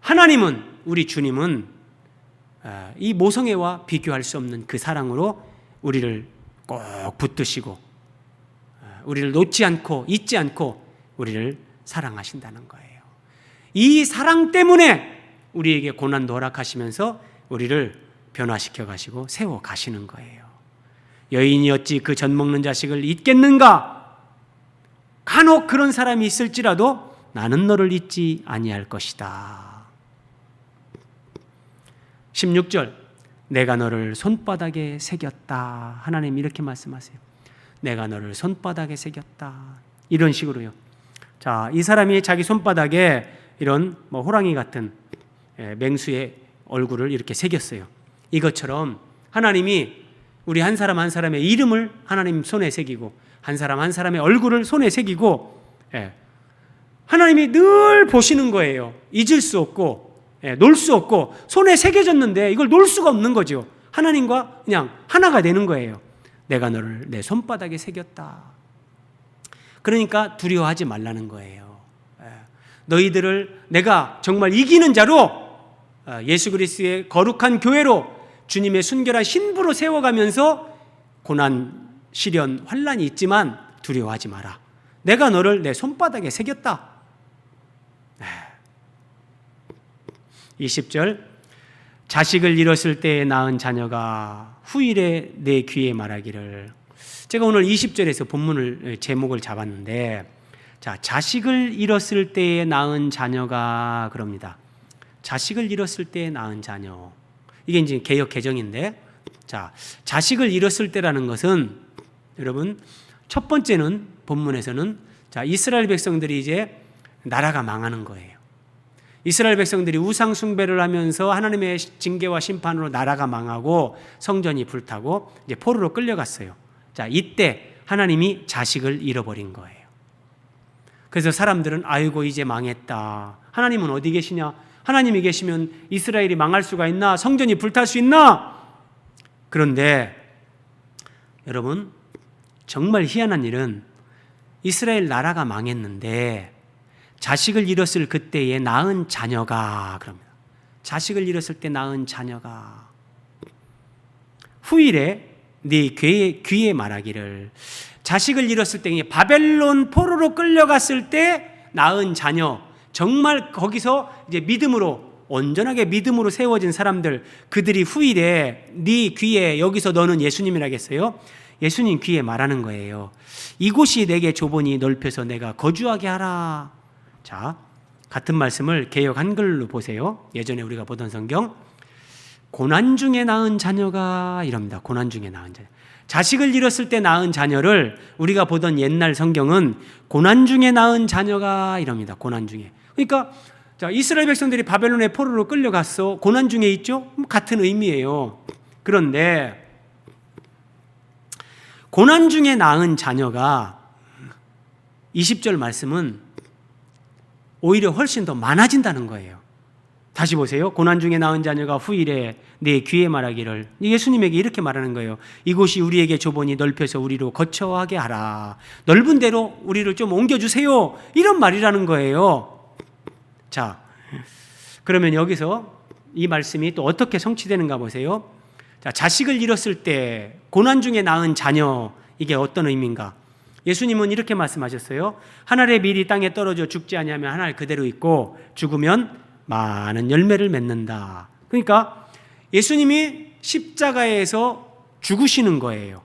하나님은, 우리 주님은 이 모성애와 비교할 수 없는 그 사랑으로 우리를 꼭 붙드시고 우리를 놓지 않고 잊지 않고 우리를 사랑하신다는 거예요. 이 사랑 때문에 우리에게 고난도 허락하시면서 우리를 변화시켜 가시고 세워 가시는 거예요. 여인이 어찌 그 젖 먹는 자식을 잊겠는가? 간혹 그런 사람이 있을지라도 나는 너를 잊지 아니할 것이다. 16절, 내가 너를 손바닥에 새겼다. 하나님 이렇게 말씀하세요. 내가 너를 손바닥에 새겼다. 이런 식으로요. 자, 이 사람이 자기 손바닥에 이런 호랑이 같은 맹수의 얼굴을 이렇게 새겼어요. 이것처럼 하나님이 우리 한 사람 한 사람의 이름을 하나님 손에 새기고 한 사람 한 사람의 얼굴을 손에 새기고 하나님이 늘 보시는 거예요. 잊을 수 없고 놓을 수 없고 손에 새겨졌는데 이걸 놓을 수가 없는 거죠. 하나님과 그냥 하나가 되는 거예요. 내가 너를 내 손바닥에 새겼다. 그러니까 두려워하지 말라는 거예요. 너희들을 내가 정말 이기는 자로 예수 그리스도의 거룩한 교회로 주님의 순결한 신부로 세워가면서 고난, 시련, 환난이 있지만 두려워하지 마라. 내가 너를 내 손바닥에 새겼다. 20절, 자식을 잃었을 때에 낳은 자녀가 후일에 내 귀에 말하기를. 제가 오늘 20절에서 본문을 제목을 잡았는데, 자, 자식을 잃었을 때에 낳은 자녀가 그럽니다. 자식을 잃었을 때에 낳은 자녀. 이게 이제 개역 개정인데, 자, 자식을 잃었을 때라는 것은 여러분 첫 번째는 본문에서는 자, 이스라엘 백성들이 이제 나라가 망하는 거예요. 이스라엘 백성들이 우상 숭배를 하면서 하나님의 징계와 심판으로 나라가 망하고 성전이 불타고 이제 포로로 끌려갔어요. 자, 이때 하나님이 자식을 잃어버린 거예요. 그래서 사람들은 아이고 이제 망했다. 하나님은 어디 계시냐? 하나님이 계시면 이스라엘이 망할 수가 있나? 성전이 불탈 수 있나? 그런데 여러분 정말 희한한 일은 이스라엘 나라가 망했는데 자식을 잃었을 그때에 낳은 자녀가 그럽니다. 자식을 잃었을 때 낳은 자녀가 후일에 네 귀에 말하기를. 자식을 잃었을 때 바벨론 포로로 끌려갔을 때 낳은 자녀, 정말 거기서 이제 믿음으로 온전하게 믿음으로 세워진 사람들, 그들이 후일에 네 귀에, 여기서 너는 예수님이라겠어요? 예수님 귀에 말하는 거예요. 이곳이 내게 좁으니 넓혀서 내가 거주하게 하라. 자, 같은 말씀을 개역 한글로 보세요. 예전에 우리가 보던 성경, 고난 중에 낳은 자녀가 이럽니다. 고난 중에 낳은 자녀. 자식을 잃었을 때 낳은 자녀를 우리가 보던 옛날 성경은 고난 중에 낳은 자녀가 이럽니다. 고난 중에. 그러니까 자, 이스라엘 백성들이 바벨론의 포로로 끌려갔어. 고난 중에 있죠? 같은 의미예요. 그런데 고난 중에 낳은 자녀가 20절 말씀은 오히려 훨씬 더 많아진다는 거예요. 다시 보세요. 고난 중에 낳은 자녀가 후일에 내 귀에 말하기를. 예수님에게 이렇게 말하는 거예요. 이곳이 우리에게 좁으니 넓혀서 우리로 거처하게 하라. 넓은 데로 우리를 좀 옮겨주세요. 이런 말이라는 거예요. 자, 그러면 여기서 이 말씀이 또 어떻게 성취되는가 보세요. 자, 자식을 잃었을 때 고난 중에 낳은 자녀, 이게 어떤 의미인가? 예수님은 이렇게 말씀하셨어요. 한 알의 밀이 땅에 떨어져 죽지 아니하면 한 알 그대로 있고 죽으면 많은 열매를 맺는다. 그러니까 예수님이 십자가에서 죽으시는 거예요.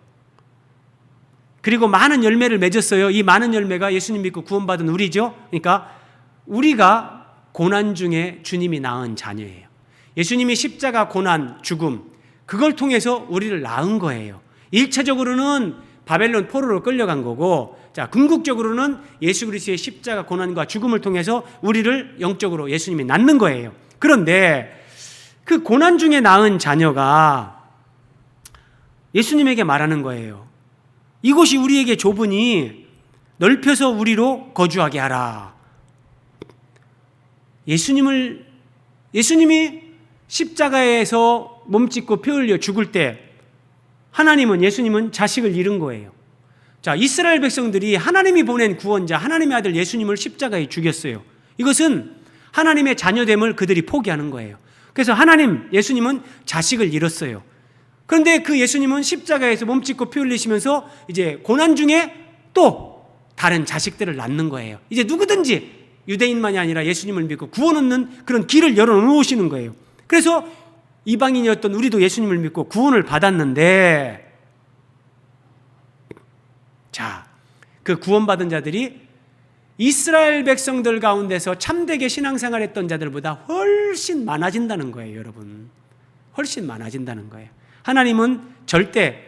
그리고 많은 열매를 맺었어요. 이 많은 열매가 예수님 믿고 구원받은 우리죠. 그러니까 우리가 고난 중에 주님이 낳은 자녀예요. 예수님이 십자가 고난, 죽음, 그걸 통해서 우리를 낳은 거예요. 일차적으로는 바벨론 포로로 끌려간 거고, 자, 궁극적으로는 예수 그리스도의 십자가 고난과 죽음을 통해서 우리를 영적으로 예수님이 낳는 거예요. 그런데 그 고난 중에 낳은 자녀가 예수님에게 말하는 거예요. 이곳이 우리에게 좁으니 넓혀서 우리로 거주하게 하라. 예수님이 십자가에서 몸짓고 피 흘려 죽을 때 예수님은 자식을 잃은 거예요. 자, 이스라엘 백성들이 하나님이 보낸 구원자, 하나님의 아들 예수님을 십자가에 죽였어요. 이것은 하나님의 자녀됨을 그들이 포기하는 거예요. 그래서 예수님은 자식을 잃었어요. 그런데 그 예수님은 십자가에서 몸짓고 피 흘리시면서 이제 고난 중에 또 다른 자식들을 낳는 거예요. 이제 누구든지 유대인만이 아니라 예수님을 믿고 구원 얻는 그런 길을 열어놓으시는 거예요. 그래서 이방인이었던 우리도 예수님을 믿고 구원을 받았는데, 자, 그 구원받은 자들이 이스라엘 백성들 가운데서 참되게 신앙생활 했던 자들보다 훨씬 많아진다는 거예요, 여러분. 훨씬 많아진다는 거예요. 하나님은 절대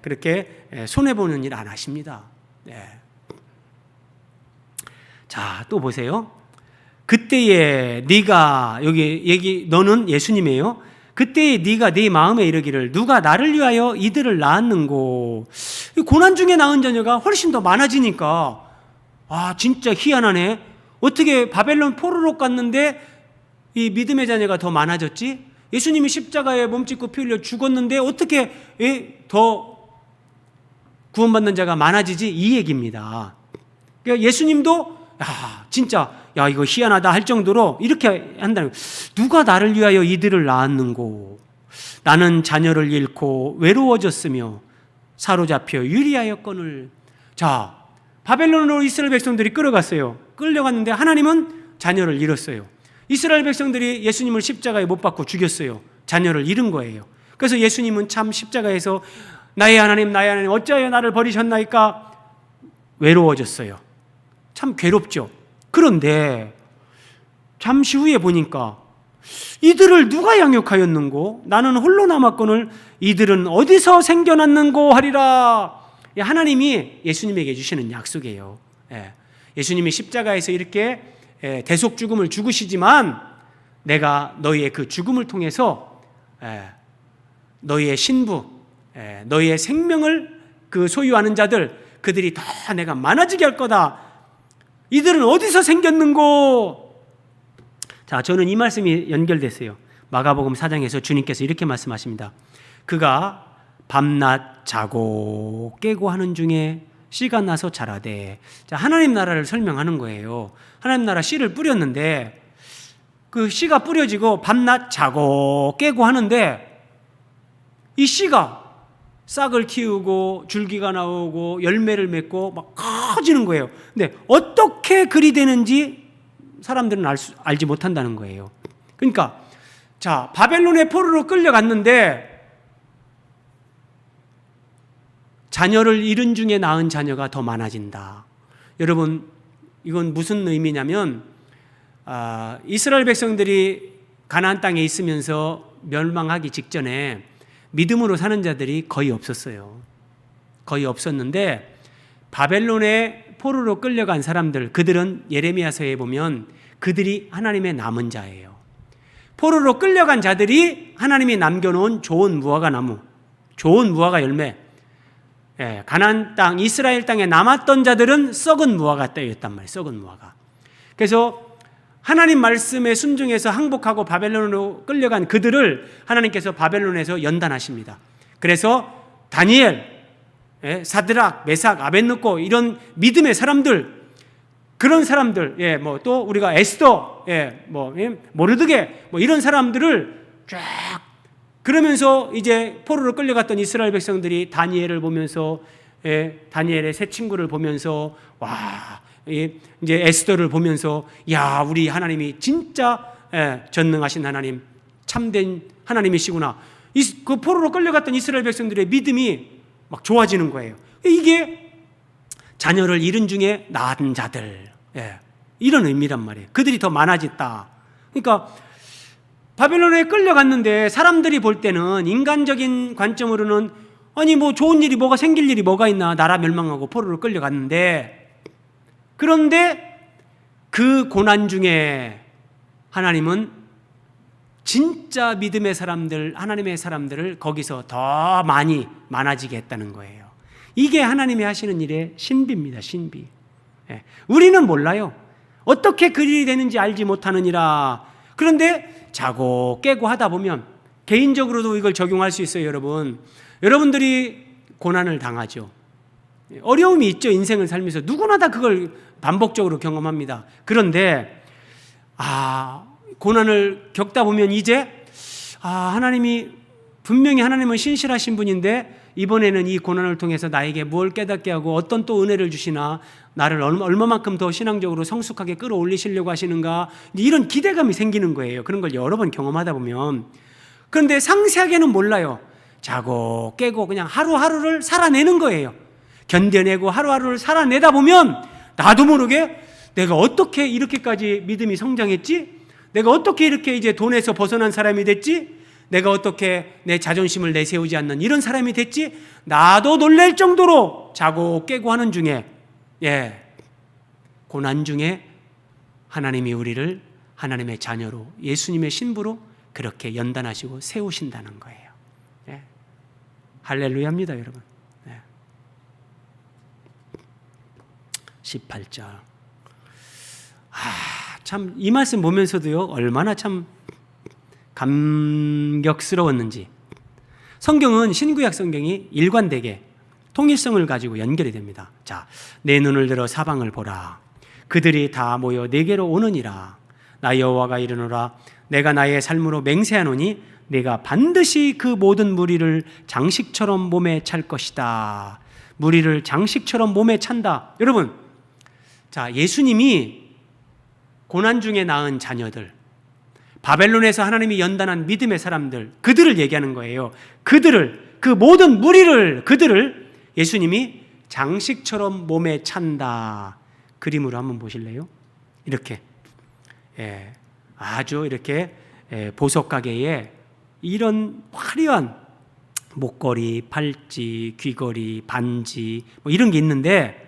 그렇게 손해보는 일 안 하십니다. 자, 또 보세요. 그때에 네가, 너는 예수님이에요. 그때에 네가 네 마음에 이르기를 누가 나를 위하여 이들을 낳았는고. 고난 중에 낳은 자녀가 훨씬 더 많아지니까 진짜 희한하네. 어떻게 바벨론 포로로 갔는데 이 믿음의 자녀가 더 많아졌지? 예수님이 십자가에 몸짓고 피 흘려 죽었는데 어떻게 더 구원받는 자가 많아지지? 이 얘기입니다. 그러니까 예수님도 진짜 이거 희한하다 할 정도로 이렇게 한다는 거예요. 누가 나를 위하여 이들을 낳았는고. 나는 자녀를 잃고 외로워졌으며 사로잡혀 유리하였거늘. 자, 바벨론으로 이스라엘 백성들이 끌려갔는데 하나님은 자녀를 잃었어요. 이스라엘 백성들이 예수님을 십자가에 못 박고 죽였어요. 자녀를 잃은 거예요. 그래서 예수님은 참 십자가에서 나의 하나님 어찌하여 나를 버리셨나이까 외로워졌어요. 참 괴롭죠. 그런데 잠시 후에 보니까 이들을 누가 양육하였는고 나는 홀로 남았거늘 이들은 어디서 생겨났는고 하리라. 하나님이 예수님에게 주시는 약속이에요. 예수님이 십자가에서 이렇게 대속 죽음을 죽으시지만 내가 너희의 그 죽음을 통해서 너희의 신부, 너희의 생명을 그 소유하는 자들, 그들이 더 내가 많아지게 할 거다. 이들은 어디서 생겼는고? 자, 저는 이 말씀이 연결됐어요. 마가복음 4장에서 주님께서 이렇게 말씀하십니다. 그가 밤낮 자고 깨고 하는 중에 씨가 나서 자라되. 자, 하나님 나라를 설명하는 거예요. 하나님 나라 씨를 뿌렸는데 그 씨가 뿌려지고 밤낮 자고 깨고 하는데 이 씨가 싹을 키우고 줄기가 나오고 열매를 맺고 막 커지는 거예요. 근데 어떻게 그리 되는지 사람들은 알지 못한다는 거예요. 그러니까 자, 바벨론의 포로로 끌려갔는데 자녀를 잃은 중에 낳은 자녀가 더 많아진다. 여러분, 이건 무슨 의미냐면 이스라엘 백성들이 가나안 땅에 있으면서 멸망하기 직전에 믿음으로 사는 자들이 거의 없었어요. 거의 없었는데 바벨론의 포로로 끌려간 사람들, 그들은 예레미야서에 보면 그들이 하나님의 남은 자예요. 포로로 끌려간 자들이 하나님이 남겨놓은 좋은 무화과 나무, 좋은 무화과 열매, 가나안 땅, 이스라엘 땅에 남았던 자들은 썩은 무화과 떼였단 말이에요. 썩은 무화과. 그래서 하나님 말씀에 순종해서 항복하고 바벨론으로 끌려간 그들을 하나님께서 바벨론에서 연단하십니다. 그래서 다니엘, 사드락, 메삭, 아벳느고 이런 믿음의 사람들, 그런 사람들, 또 우리가 에스더, 모르드게 이런 사람들을 쫙, 그러면서 이제 포로로 끌려갔던 이스라엘 백성들이 다니엘을 보면서, 다니엘의 세 친구를 보면서 이제 에스더를 보면서 우리 하나님이 진짜 전능하신 하나님, 참된 하나님이시구나. 그 포로로 끌려갔던 이스라엘 백성들의 믿음이 막 좋아지는 거예요. 이게 자녀를 잃은 중에 낳은 자들, 이런 의미란 말이에요. 그들이 더 많아졌다. 그러니까 바벨론에 끌려갔는데 사람들이 볼 때는, 인간적인 관점으로는 아니 뭐 좋은 일이 뭐가 생길 일이 뭐가 있나. 나라 멸망하고 포로로 끌려갔는데, 그런데 그 고난 중에 하나님은 진짜 믿음의 사람들, 하나님의 사람들을 거기서 더 많아지게 했다는 거예요. 이게 하나님이 하시는 일의 신비입니다. 신비. 우리는 몰라요. 어떻게 그 일이 되는지 알지 못하느니라. 그런데 자고 깨고 하다 보면 개인적으로도 이걸 적용할 수 있어요. 여러분들이 고난을 당하죠. 어려움이 있죠. 인생을 살면서 누구나 다 그걸 반복적으로 경험합니다. 그런데 고난을 겪다 보면 이제 하나님이 분명히 하나님은 신실하신 분인데 이번에는 이 고난을 통해서 나에게 무엇을 깨닫게 하고 어떤 또 은혜를 주시나, 나를 얼마만큼 더 신앙적으로 성숙하게 끌어올리시려고 하시는가, 이런 기대감이 생기는 거예요. 그런 걸 여러 번 경험하다 보면. 그런데 상세하게는 몰라요. 자고 깨고 그냥 하루하루를 살아내는 거예요. 견뎌내고 하루하루를 살아내다 보면 나도 모르게 내가 어떻게 이렇게까지 믿음이 성장했지? 내가 어떻게 이렇게 이제 돈에서 벗어난 사람이 됐지? 내가 어떻게 내 자존심을 내세우지 않는 이런 사람이 됐지? 나도 놀랄 정도로 자고 깨고 하는 중에, 고난 중에 하나님이 우리를 하나님의 자녀로, 예수님의 신부로 그렇게 연단하시고 세우신다는 거예요. 할렐루야입니다, 여러분. 18절. 참 이 말씀 보면서도요, 얼마나 참 감격스러웠는지. 성경은, 신구약 성경이 일관되게 통일성을 가지고 연결이 됩니다. 자, 내 눈을 들어 사방을 보라. 그들이 다 모여 내게로 오느니라. 나 여호와가 이르노라. 내가 나의 삶으로 맹세하노니 내가 반드시 그 모든 무리를 장식처럼 몸에 찰 것이다. 무리를 장식처럼 몸에 찬다. 여러분, 자, 예수님이 고난 중에 낳은 자녀들, 바벨론에서 하나님이 연단한 믿음의 사람들, 그들을 얘기하는 거예요. 그 모든 무리를, 그들을 예수님이 장식처럼 몸에 찬다. 그림으로 한번 보실래요? 이렇게, 아주 이렇게 보석 가게에 이런 화려한 목걸이, 팔찌, 귀걸이, 반지 뭐 이런 게 있는데,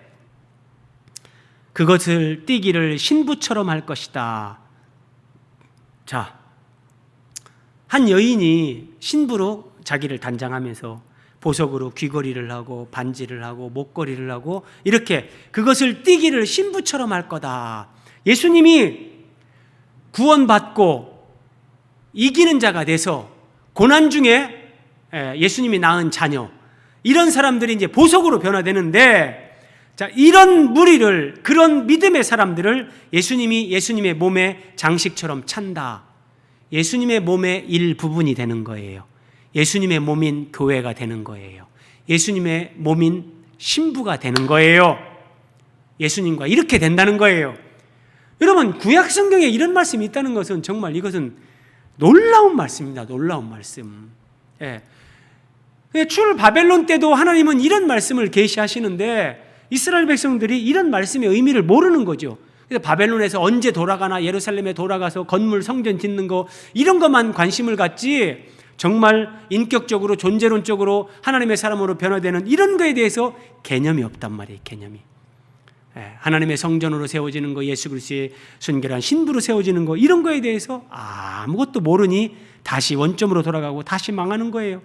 그것을 띠기를 신부처럼 할 것이다. 자, 한 여인이 신부로 자기를 단장하면서 보석으로 귀걸이를 하고 반지를 하고 목걸이를 하고 이렇게 그것을 띠기를 신부처럼 할 거다. 예수님이 구원받고 이기는 자가 돼서 고난 중에 예수님이 낳은 자녀, 이런 사람들이 이제 보석으로 변화되는데, 자, 이런 무리를, 그런 믿음의 사람들을 예수님이 예수님의 몸에 장식처럼 찬다. 예수님의 몸의 일부분이 되는 거예요. 예수님의 몸인 교회가 되는 거예요. 예수님의 몸인 신부가 되는 거예요. 예수님과 이렇게 된다는 거예요. 여러분, 구약 성경에 이런 말씀이 있다는 것은 정말 이것은 놀라운 말씀입니다. 놀라운 말씀. 출 바벨론 때도 하나님은 이런 말씀을 계시하시는데 이스라엘 백성들이 이런 말씀의 의미를 모르는 거죠. 그래서 바벨론에서 언제 돌아가나, 예루살렘에 돌아가서 건물 성전 짓는 거, 이런 것만 관심을 갖지, 정말 인격적으로 존재론적으로 하나님의 사람으로 변화되는 이런 거에 대해서 개념이 없단 말이에요. 개념이. 하나님의 성전으로 세워지는 거, 예수 그리스도의 순결한 신부로 세워지는 거, 이런 거에 대해서 아무것도 모르니 다시 원점으로 돌아가고 다시 망하는 거예요.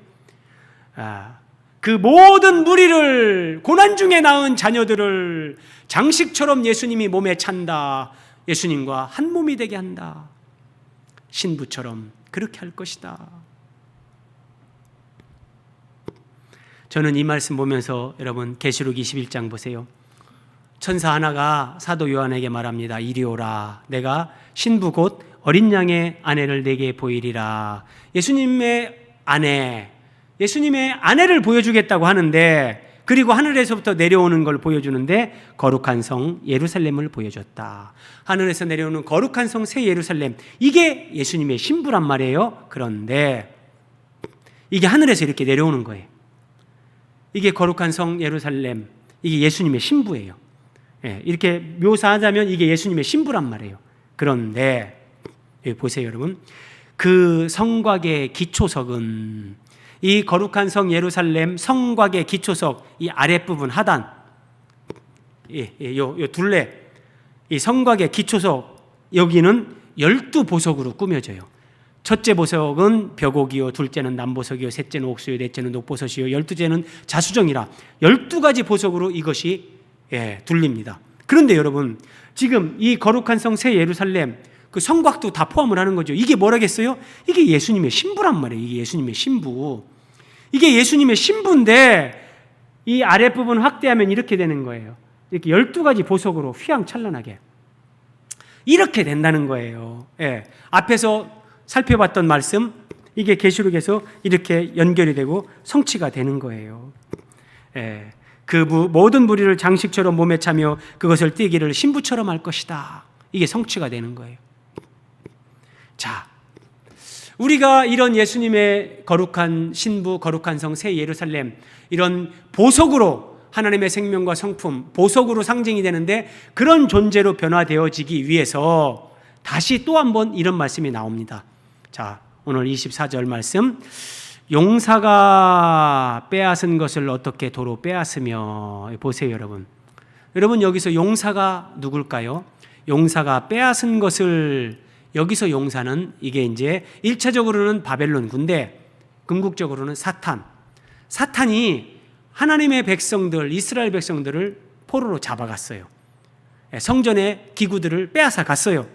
그 모든 무리를, 고난 중에 낳은 자녀들을 장식처럼 예수님이 몸에 찬다. 예수님과 한 몸이 되게 한다. 신부처럼 그렇게 할 것이다. 저는 이 말씀 보면서 여러분, 계시록 21장 보세요. 천사 하나가 사도 요한에게 말합니다. 이리 오라. 내가 신부 곧 어린 양의 아내를 내게 보이리라. 예수님의 아내를 보여주겠다고 하는데, 그리고 하늘에서부터 내려오는 걸 보여주는데 거룩한 성 예루살렘을 보여줬다. 하늘에서 내려오는 거룩한 성 새 예루살렘, 이게 예수님의 신부란 말이에요. 그런데 이게 하늘에서 이렇게 내려오는 거예요. 이게 거룩한 성 예루살렘, 이게 예수님의 신부예요. 이렇게 묘사하자면 이게 예수님의 신부란 말이에요. 그런데 여기 보세요, 여러분. 그 성곽의 기초석은, 이 거룩한 성 예루살렘 성곽의 기초석 이 아랫부분 하단, 요 둘레, 이 성곽의 기초석 여기는 12보석으로 꾸며져요. 첫째 보석은 벽옥이요, 둘째는 남보석이요, 셋째는 옥수요, 넷째는 녹보석이요, 12째는 자수정이라 12가지 보석으로 이것이 둘립니다. 그런데 여러분, 지금 이 거룩한 성 새 예루살렘 그 성곽도 다 포함을 하는 거죠. 이게 뭐라겠어요? 이게 예수님의 신부란 말이에요. 이게 예수님의 신부. 이게 예수님의 신부인데 이 아랫부분 확대하면 이렇게 되는 거예요. 이렇게 12가지 보석으로 휘황찬란하게 이렇게 된다는 거예요. 앞에서 살펴봤던 말씀, 이게 계시록에서 이렇게 연결이 되고 성취가 되는 거예요. 그 모든 무리를 장식처럼 몸에 차며 그것을 띠기를 신부처럼 할 것이다. 이게 성취가 되는 거예요. 자, 우리가 이런 예수님의 거룩한 신부, 거룩한 성 새 예루살렘, 이런 보석으로 하나님의 생명과 성품, 보석으로 상징이 되는데 그런 존재로 변화되어지기 위해서 다시 또 한 번 이런 말씀이 나옵니다. 자, 오늘 24절 말씀, 용사가 빼앗은 것을 어떻게 도로 빼앗으며. 보세요, 여러분. 여러분, 여기서 용사가 누굴까요? 용사가 빼앗은 것을, 여기서 용사는 이게 이제 1차적으로는 바벨론 군대, 궁극적으로는 사탄이 하나님의 백성들, 이스라엘 백성들을 포로로 잡아갔어요. 성전의 기구들을 빼앗아 갔어요.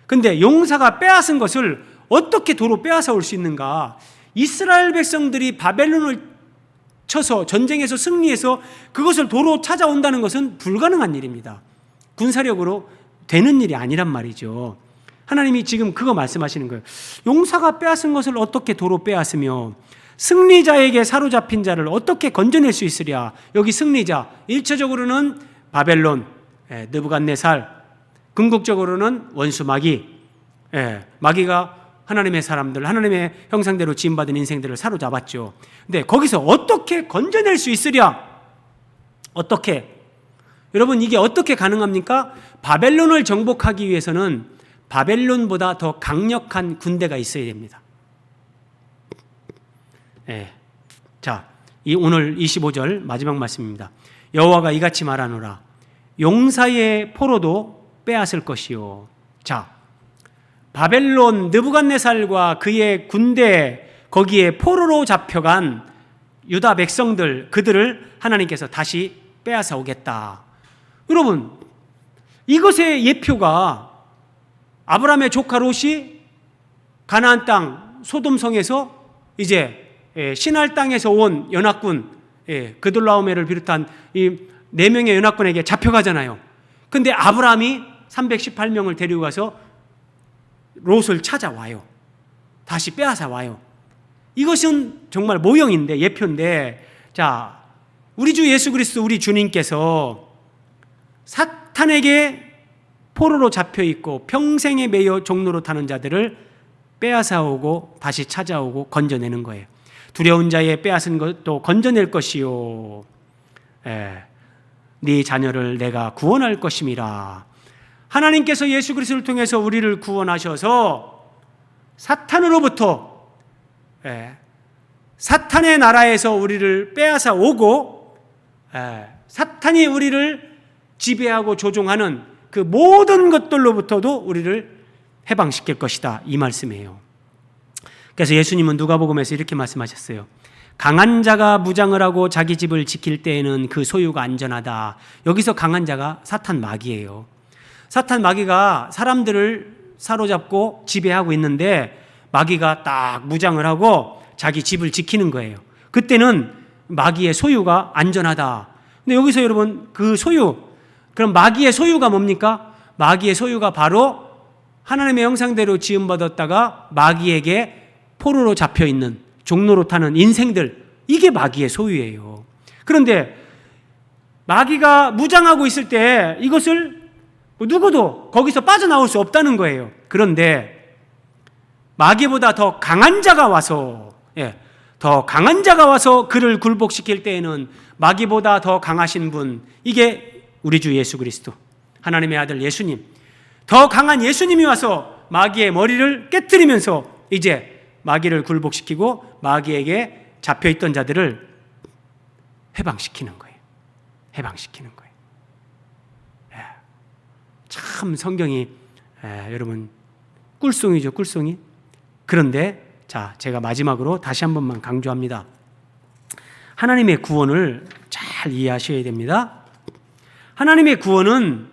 근데 용사가 빼앗은 것을 어떻게 도로 빼앗아 올 수 있는가? 이스라엘 백성들이 바벨론을 쳐서 전쟁에서 승리해서 그것을 도로 찾아온다는 것은 불가능한 일입니다. 군사력으로 되는 일이 아니란 말이죠. 하나님이 지금 그거 말씀하시는 거예요. 용사가 빼앗은 것을 어떻게 도로 빼앗으며 승리자에게 사로잡힌 자를 어떻게 건져낼 수 있으랴. 여기 승리자 1차적으로는 바벨론, 느부갓네살, 궁극적으로는 원수 마귀, 마귀가 하나님의 사람들, 하나님의 형상대로 지음받은 인생들을 사로잡았죠. 근데 거기서 어떻게 건져낼 수 있으랴? 어떻게? 여러분, 이게 어떻게 가능합니까? 바벨론을 정복하기 위해서는 바벨론보다 더 강력한 군대가 있어야 됩니다. 자, 오늘 25절 마지막 말씀입니다. 여호와가 이같이 말하노라. 용사의 포로도 빼앗을 것이요. 자, 바벨론 느부갓네살과 그의 군대, 거기에 포로로 잡혀간 유다 백성들, 그들을 하나님께서 다시 빼앗아 오겠다. 여러분, 이것의 예표가 아브라함의 조카 롯이 가나안 땅 소돔성에서 이제 신할 땅에서 온 연합군, 그돌라오메를 비롯한 이 4명의 연합군에게 잡혀가잖아요. 근데 아브라함이 318명을 데리고 가서 롯을 찾아와요. 다시 빼앗아 와요. 이것은 정말 모형인데, 예표인데, 자, 우리 주 예수 그리스도 우리 주님께서 사탄에게 포로로 잡혀 있고 평생에 매여 종로로 타는 자들을 빼앗아 오고 다시 찾아오고 건져내는 거예요. 두려운 자의 빼앗은 것도 건져낼 것이요, 네 자녀를 내가 구원할 것임이라. 하나님께서 예수 그리스도를 통해서 우리를 구원하셔서 사탄으로부터, 사탄의 나라에서 우리를 빼앗아 오고, 사탄이 우리를 지배하고 조종하는 그 모든 것들로부터도 우리를 해방시킬 것이다, 이 말씀이에요. 그래서 예수님은 누가복음에서 이렇게 말씀하셨어요. 강한 자가 무장을 하고 자기 집을 지킬 때에는 그 소유가 안전하다. 여기서 강한 자가 사탄 마귀예요. 사탄 마귀가 사람들을 사로잡고 지배하고 있는데 마귀가 딱 무장을 하고 자기 집을 지키는 거예요. 그때는 마귀의 소유가 안전하다. 근데 여기서 여러분, 그 소유, 그럼 마귀의 소유가 뭡니까? 마귀의 소유가 바로 하나님의 형상대로 지음받았다가 마귀에게 포로로 잡혀있는, 종로로 타는 인생들, 이게 마귀의 소유예요. 그런데 마귀가 무장하고 있을 때 이것을 누구도 거기서 빠져나올 수 없다는 거예요. 그런데 마귀보다 더 강한 자가 와서, 더 강한 자가 와서 그를 굴복시킬 때에는 마귀보다 더 강하신 분, 이게 우리 주 예수 그리스도, 하나님의 아들 예수님, 더 강한 예수님이 와서 마귀의 머리를 깨뜨리면서 이제 마귀를 굴복시키고 마귀에게 잡혀있던 자들을 해방시키는 거예요. 해방시키는 거예요. 참 성경이 여러분 꿀송이죠, 꿀송이. 그런데 자, 제가 마지막으로 다시 한 번만 강조합니다. 하나님의 구원을 잘 이해하셔야 됩니다. 하나님의 구원은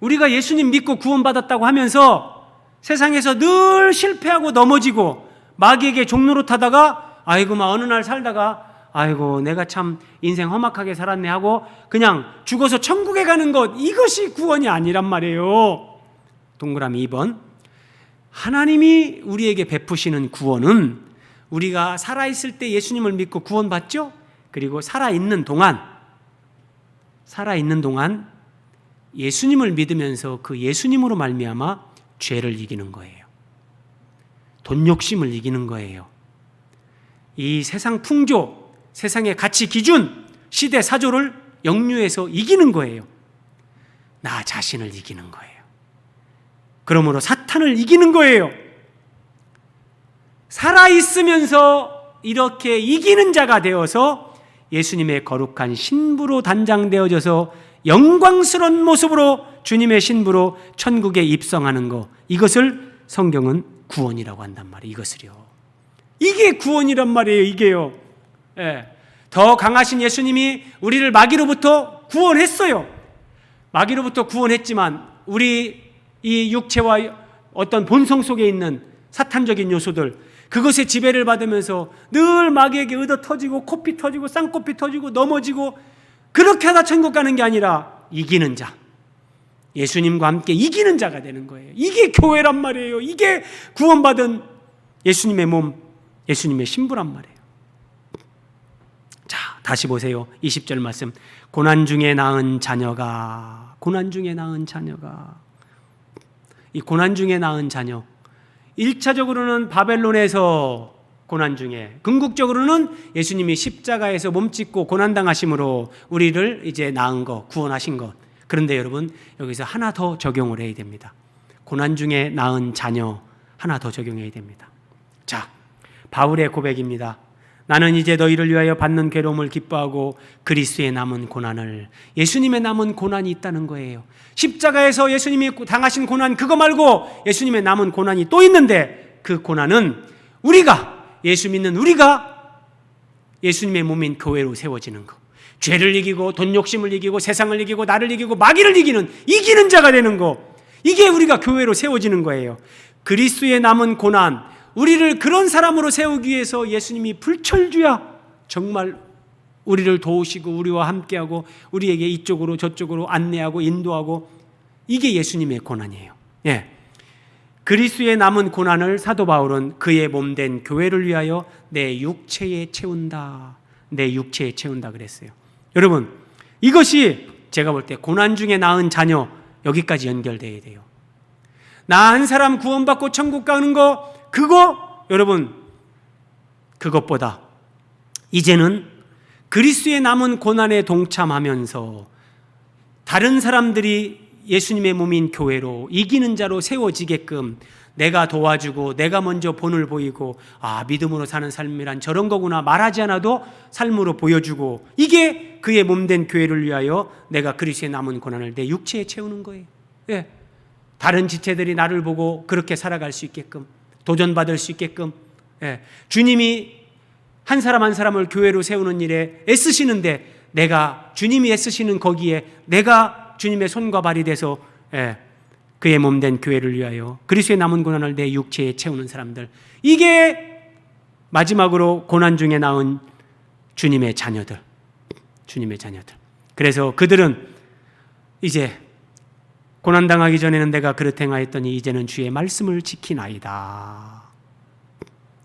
우리가 예수님 믿고 구원받았다고 하면서 세상에서 늘 실패하고 넘어지고 마귀에게 종노릇하다가 아이고 막 어느 날 살다가 아이고 내가 참 인생 험악하게 살았네 하고 그냥 죽어서 천국에 가는 것, 이것이 구원이 아니란 말이에요. 동그라미 2번. 하나님이 우리에게 베푸시는 구원은 우리가 살아있을 때 예수님을 믿고 구원받죠? 그리고 살아있는 동안 예수님을 믿으면서 그 예수님으로 말미암아 죄를 이기는 거예요. 돈 욕심을 이기는 거예요. 이 세상 풍조, 세상의 가치 기준, 시대 사조를 역류해서 이기는 거예요. 나 자신을 이기는 거예요. 그러므로 사탄을 이기는 거예요. 살아있으면서 이렇게 이기는 자가 되어서 예수님의 거룩한 신부로 단장되어져서 영광스러운 모습으로 주님의 신부로 천국에 입성하는 것, 이것을 성경은 구원이라고 한단 말이에요. 이것을요. 이게 구원이란 말이에요. 이게요. 더 강하신 예수님이 우리를 마귀로부터 구원했어요. 마귀로부터 구원했지만 우리 이 육체와 어떤 본성 속에 있는 사탄적인 요소들, 그것의 지배를 받으면서 늘 마귀에게 얻어 터지고 코피 터지고 쌍코피 터지고 넘어지고 그렇게 하다 천국 가는 게 아니라 이기는 자, 예수님과 함께 이기는 자가 되는 거예요. 이게 교회란 말이에요. 이게 구원받은 예수님의 몸, 예수님의 신부란 말이에요. 자, 다시 보세요. 20절 말씀. 고난 중에 낳은 자녀가, 이 고난 중에 낳은 자녀, 1차적으로는 바벨론에서 고난 중에, 궁극적으로는 예수님이 십자가에서 몸짓고 고난당하심으로 우리를 이제 낳은 것, 구원하신 것. 그런데 여러분, 여기서 하나 더 적용을 해야 됩니다. 고난 중에 낳은 자녀 하나 더 적용해야 됩니다. 자, 바울의 고백입니다. 나는 이제 너희를 위하여 받는 괴로움을 기뻐하고 그리스도의 남은 고난을, 예수님의 남은 고난이 있다는 거예요. 십자가에서 예수님이 당하신 고난 그거 말고 예수님의 남은 고난이 또 있는데, 그 고난은 우리가, 예수 믿는 우리가 예수님의 몸인 교회로 세워지는 것, 죄를 이기고 돈 욕심을 이기고 세상을 이기고 나를 이기고 마귀를 이기는 자가 되는 것, 이게 우리가 교회로 세워지는 거예요. 그리스도의 남은 고난, 우리를 그런 사람으로 세우기 위해서 예수님이 불철주야 정말 우리를 도우시고 우리와 함께하고 우리에게 이쪽으로 저쪽으로 안내하고 인도하고, 이게 예수님의 고난이에요. 예. 그리스도의 남은 고난을 사도 바울은 그의 몸된 교회를 위하여 내 육체에 채운다. 내 육체에 채운다 그랬어요. 여러분, 이것이 제가 볼 때 고난 중에 낳은 자녀, 여기까지 연결돼야 돼요. 낳은 사람 구원받고 천국 가는 거, 그거 여러분, 그것보다 이제는 그리스도의 남은 고난에 동참하면서 다른 사람들이 예수님의 몸인 교회로 이기는 자로 세워지게끔 내가 도와주고 내가 먼저 본을 보이고, 아, 믿음으로 사는 삶이란 저런 거구나 말하지 않아도 삶으로 보여주고, 이게 그의 몸된 교회를 위하여 내가 그리스도의 남은 고난을 내 육체에 채우는 거예요. 예. 다른 지체들이 나를 보고 그렇게 살아갈 수 있게끔, 도전받을 수 있게끔, 예. 주님이 한 사람 한 사람을 교회로 세우는 일에 애쓰시는데, 내가 주님이 애쓰시는 거기에 내가 주님의 손과 발이 돼서, 예, 그의 몸된 교회를 위하여 그리스도의 남은 고난을 내 육체에 채우는 사람들, 이게 마지막으로 고난 중에 낳은 주님의 자녀들. 그래서 그들은 이제 고난당하기 전에는 내가 그릇 행하였더니 이제는 주의 말씀을 지키나이다.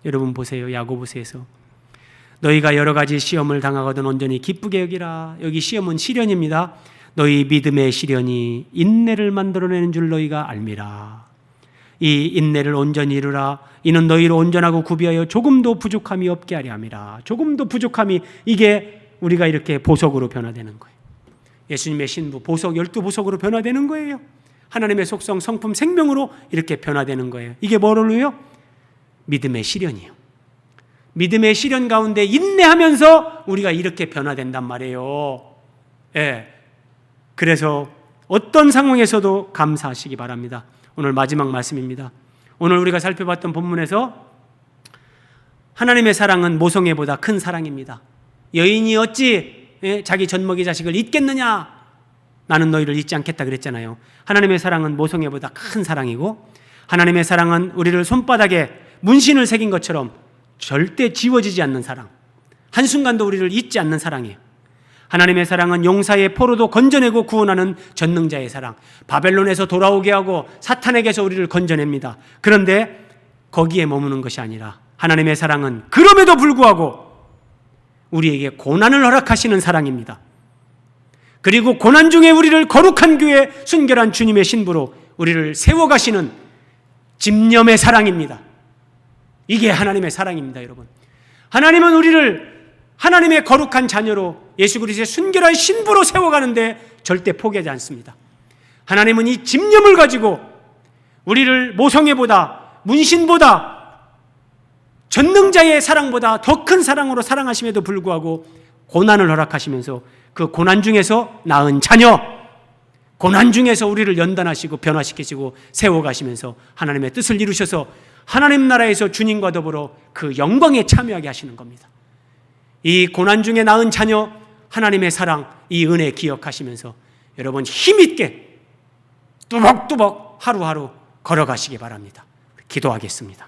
여러분 보세요. 야고보서에서 너희가 여러 가지 시험을 당하거든 온전히 기쁘게 여기라. 여기 시험은 시련입니다. 너희 믿음의 시련이 인내를 만들어내는 줄 너희가 알미라. 이 인내를 온전히 이루라. 이는 너희를 온전하고 구비하여 조금도 부족함이 없게 하려 함이라. 조금도 부족함이, 이게 우리가 이렇게 보석으로 변화되는 거예요. 예수님의 신부, 보석, 12보석으로 변화되는 거예요. 하나님의 속성, 성품, 생명으로 이렇게 변화되는 거예요. 이게 뭐를요? 믿음의 시련이요. 믿음의 시련 가운데 인내하면서 우리가 이렇게 변화된단 말이에요. 예. 그래서 어떤 상황에서도 감사하시기 바랍니다. 오늘 마지막 말씀입니다. 오늘 우리가 살펴봤던 본문에서 하나님의 사랑은 모성애보다 큰 사랑입니다. 여인이 어찌 자기 젖먹이 자식을 잊겠느냐? 나는 너희를 잊지 않겠다 그랬잖아요. 하나님의 사랑은 모성애보다 큰 사랑이고, 하나님의 사랑은 우리를 손바닥에 문신을 새긴 것처럼 절대 지워지지 않는 사랑, 한순간도 우리를 잊지 않는 사랑이에요. 하나님의 사랑은 용사의 포로도 건져내고 구원하는 전능자의 사랑, 바벨론에서 돌아오게 하고 사탄에게서 우리를 건져냅니다. 그런데 거기에 머무는 것이 아니라 하나님의 사랑은 그럼에도 불구하고 우리에게 고난을 허락하시는 사랑입니다. 그리고 고난 중에 우리를 거룩한 교회 순결한 주님의 신부로 우리를 세워가시는 집념의 사랑입니다. 이게 하나님의 사랑입니다, 여러분. 하나님은 우리를 하나님의 거룩한 자녀로 예수 그리스도의 순결한 신부로 세워가는데 절대 포기하지 않습니다. 하나님은 이 집념을 가지고 우리를 모성애보다, 문신보다, 전능자의 사랑보다 더 큰 사랑으로 사랑하심에도 불구하고 고난을 허락하시면서 그 고난 중에서 낳은 자녀, 고난 중에서 우리를 연단하시고 변화시키시고 세워가시면서 하나님의 뜻을 이루셔서 하나님 나라에서 주님과 더불어 그 영광에 참여하게 하시는 겁니다. 이 고난 중에 낳은 자녀, 하나님의 사랑, 이 은혜 기억하시면서 여러분 힘있게 뚜벅뚜벅 하루하루 걸어가시기 바랍니다. 기도하겠습니다.